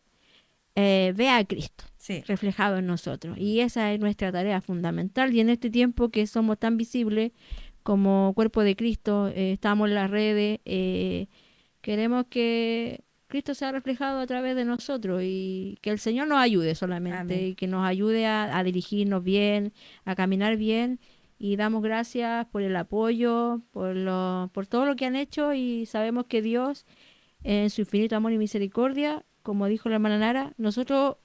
vea a Cristo Sí. reflejado en nosotros. Y esa es nuestra tarea fundamental. Y en este tiempo que somos tan visibles como cuerpo de Cristo, estamos en las redes, queremos que Cristo sea reflejado a través de nosotros y que el Señor nos ayude solamente Amén. y que nos ayude a dirigirnos bien, a caminar bien. Y damos gracias por el apoyo, por todo lo que han hecho y sabemos que Dios, en su infinito amor y misericordia, como dijo la hermana Nara, nosotros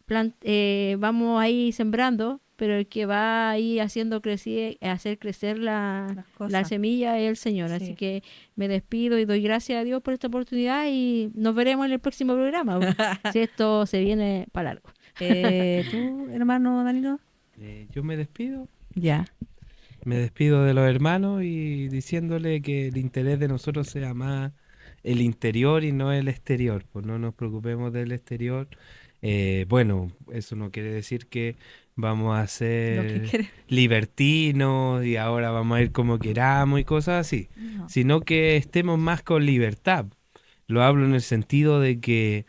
vamos ahí sembrando, pero el que va ahí hacer crecer Las la cosas. semilla es el Señor. Sí. Así que me despido y doy gracias a Dios por esta oportunidad y nos veremos en el próximo programa, si esto se viene para largo. ¿Tú, hermano Danilo? Yo me despido. Ya. Me despido de los hermanos y diciéndole que el interés de nosotros sea más el interior y no el exterior. Pues no nos preocupemos del exterior. Bueno, eso no quiere decir que vamos a Lo que ser quieres. libertinos y ahora vamos a ir como queramos y cosas así, No. sino que estemos más con libertad. Lo hablo en el sentido de que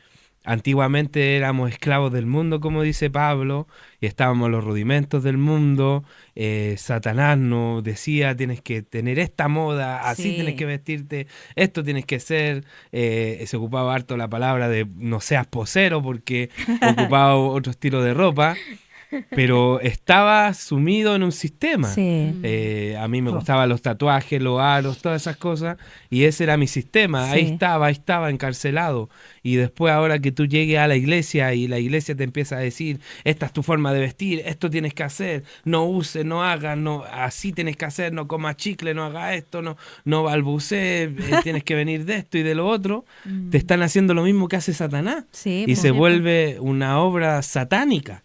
antiguamente éramos esclavos del mundo, como dice Pablo, y estábamos a los rudimentos del mundo. Satanás nos decía, tienes que tener esta moda, así Sí. tienes que vestirte, esto tienes que ser. Se ocupaba harto la palabra de no seas posero porque ocupaba otro estilo de ropa, pero estaba sumido en un sistema. Sí. A mí me Oh. gustaban los tatuajes, los aros, todas esas cosas, y ese era mi sistema. Ahí Sí. estaba encarcelado. Y después ahora que tú llegues a la iglesia y la iglesia te empieza a decir, esta es tu forma de vestir, esto tienes que hacer, no uses, no hagas, no, así tienes que hacer, no comas chicle, no hagas esto, no balbucees, tienes que venir de esto y de lo otro, te están haciendo lo mismo que hace Satanás. Sí, Y po. se vuelve una obra satánica.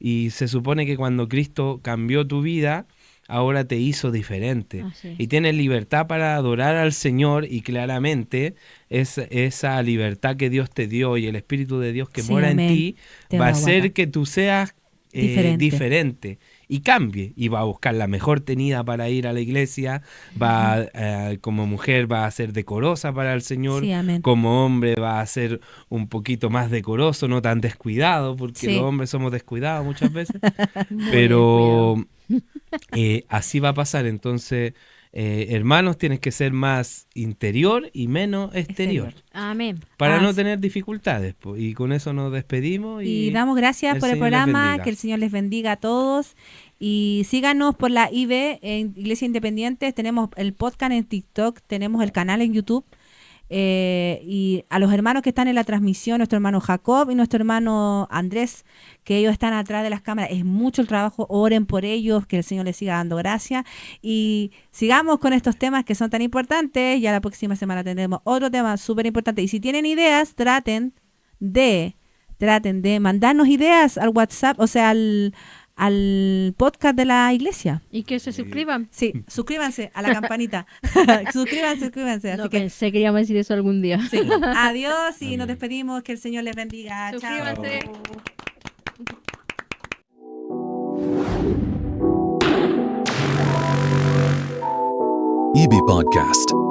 Y se supone que cuando Cristo cambió tu vida, ahora te hizo diferente. Así es. Y tienes libertad para adorar al Señor y claramente esa libertad que Dios te dio y el Espíritu de Dios que Sí, mora en amén. ti Te va a va a hacer guardar. que tú seas diferente y cambie y va a buscar la mejor tenida para ir a la iglesia, como mujer va a ser decorosa para el Señor, Sí, amén. como hombre va a ser un poquito más decoroso, no tan descuidado, porque Sí. los hombres somos descuidados muchas veces, Muy pero así va a pasar. Entonces, hermanos, tienes que ser más interior y menos exterior. Amén. Para no Así. tener dificultades, y con eso nos despedimos Y damos gracias el por el Señor les programa, bendiga. que el Señor les bendiga a todos. Y síganos por la IB en Iglesia Independiente. Tenemos el podcast en TikTok, tenemos el canal en YouTube. Y a los hermanos que están en la transmisión, nuestro hermano Jacob y nuestro hermano Andrés, que ellos están atrás de las cámaras, es mucho el trabajo, oren por ellos, que el Señor les siga dando gracia y sigamos con estos temas que son tan importantes. Ya la próxima semana tendremos otro tema súper importante y si tienen ideas, traten de mandarnos ideas al WhatsApp, o sea, al podcast de la iglesia. Y que se suscriban. Sí, suscríbanse a la campanita. suscríbanse. Así No que pensé que íbamos a decir eso algún día. sí. Adiós y Amén. nos despedimos. Que el Señor les bendiga. Suscríbanse. Chao. EB Podcast.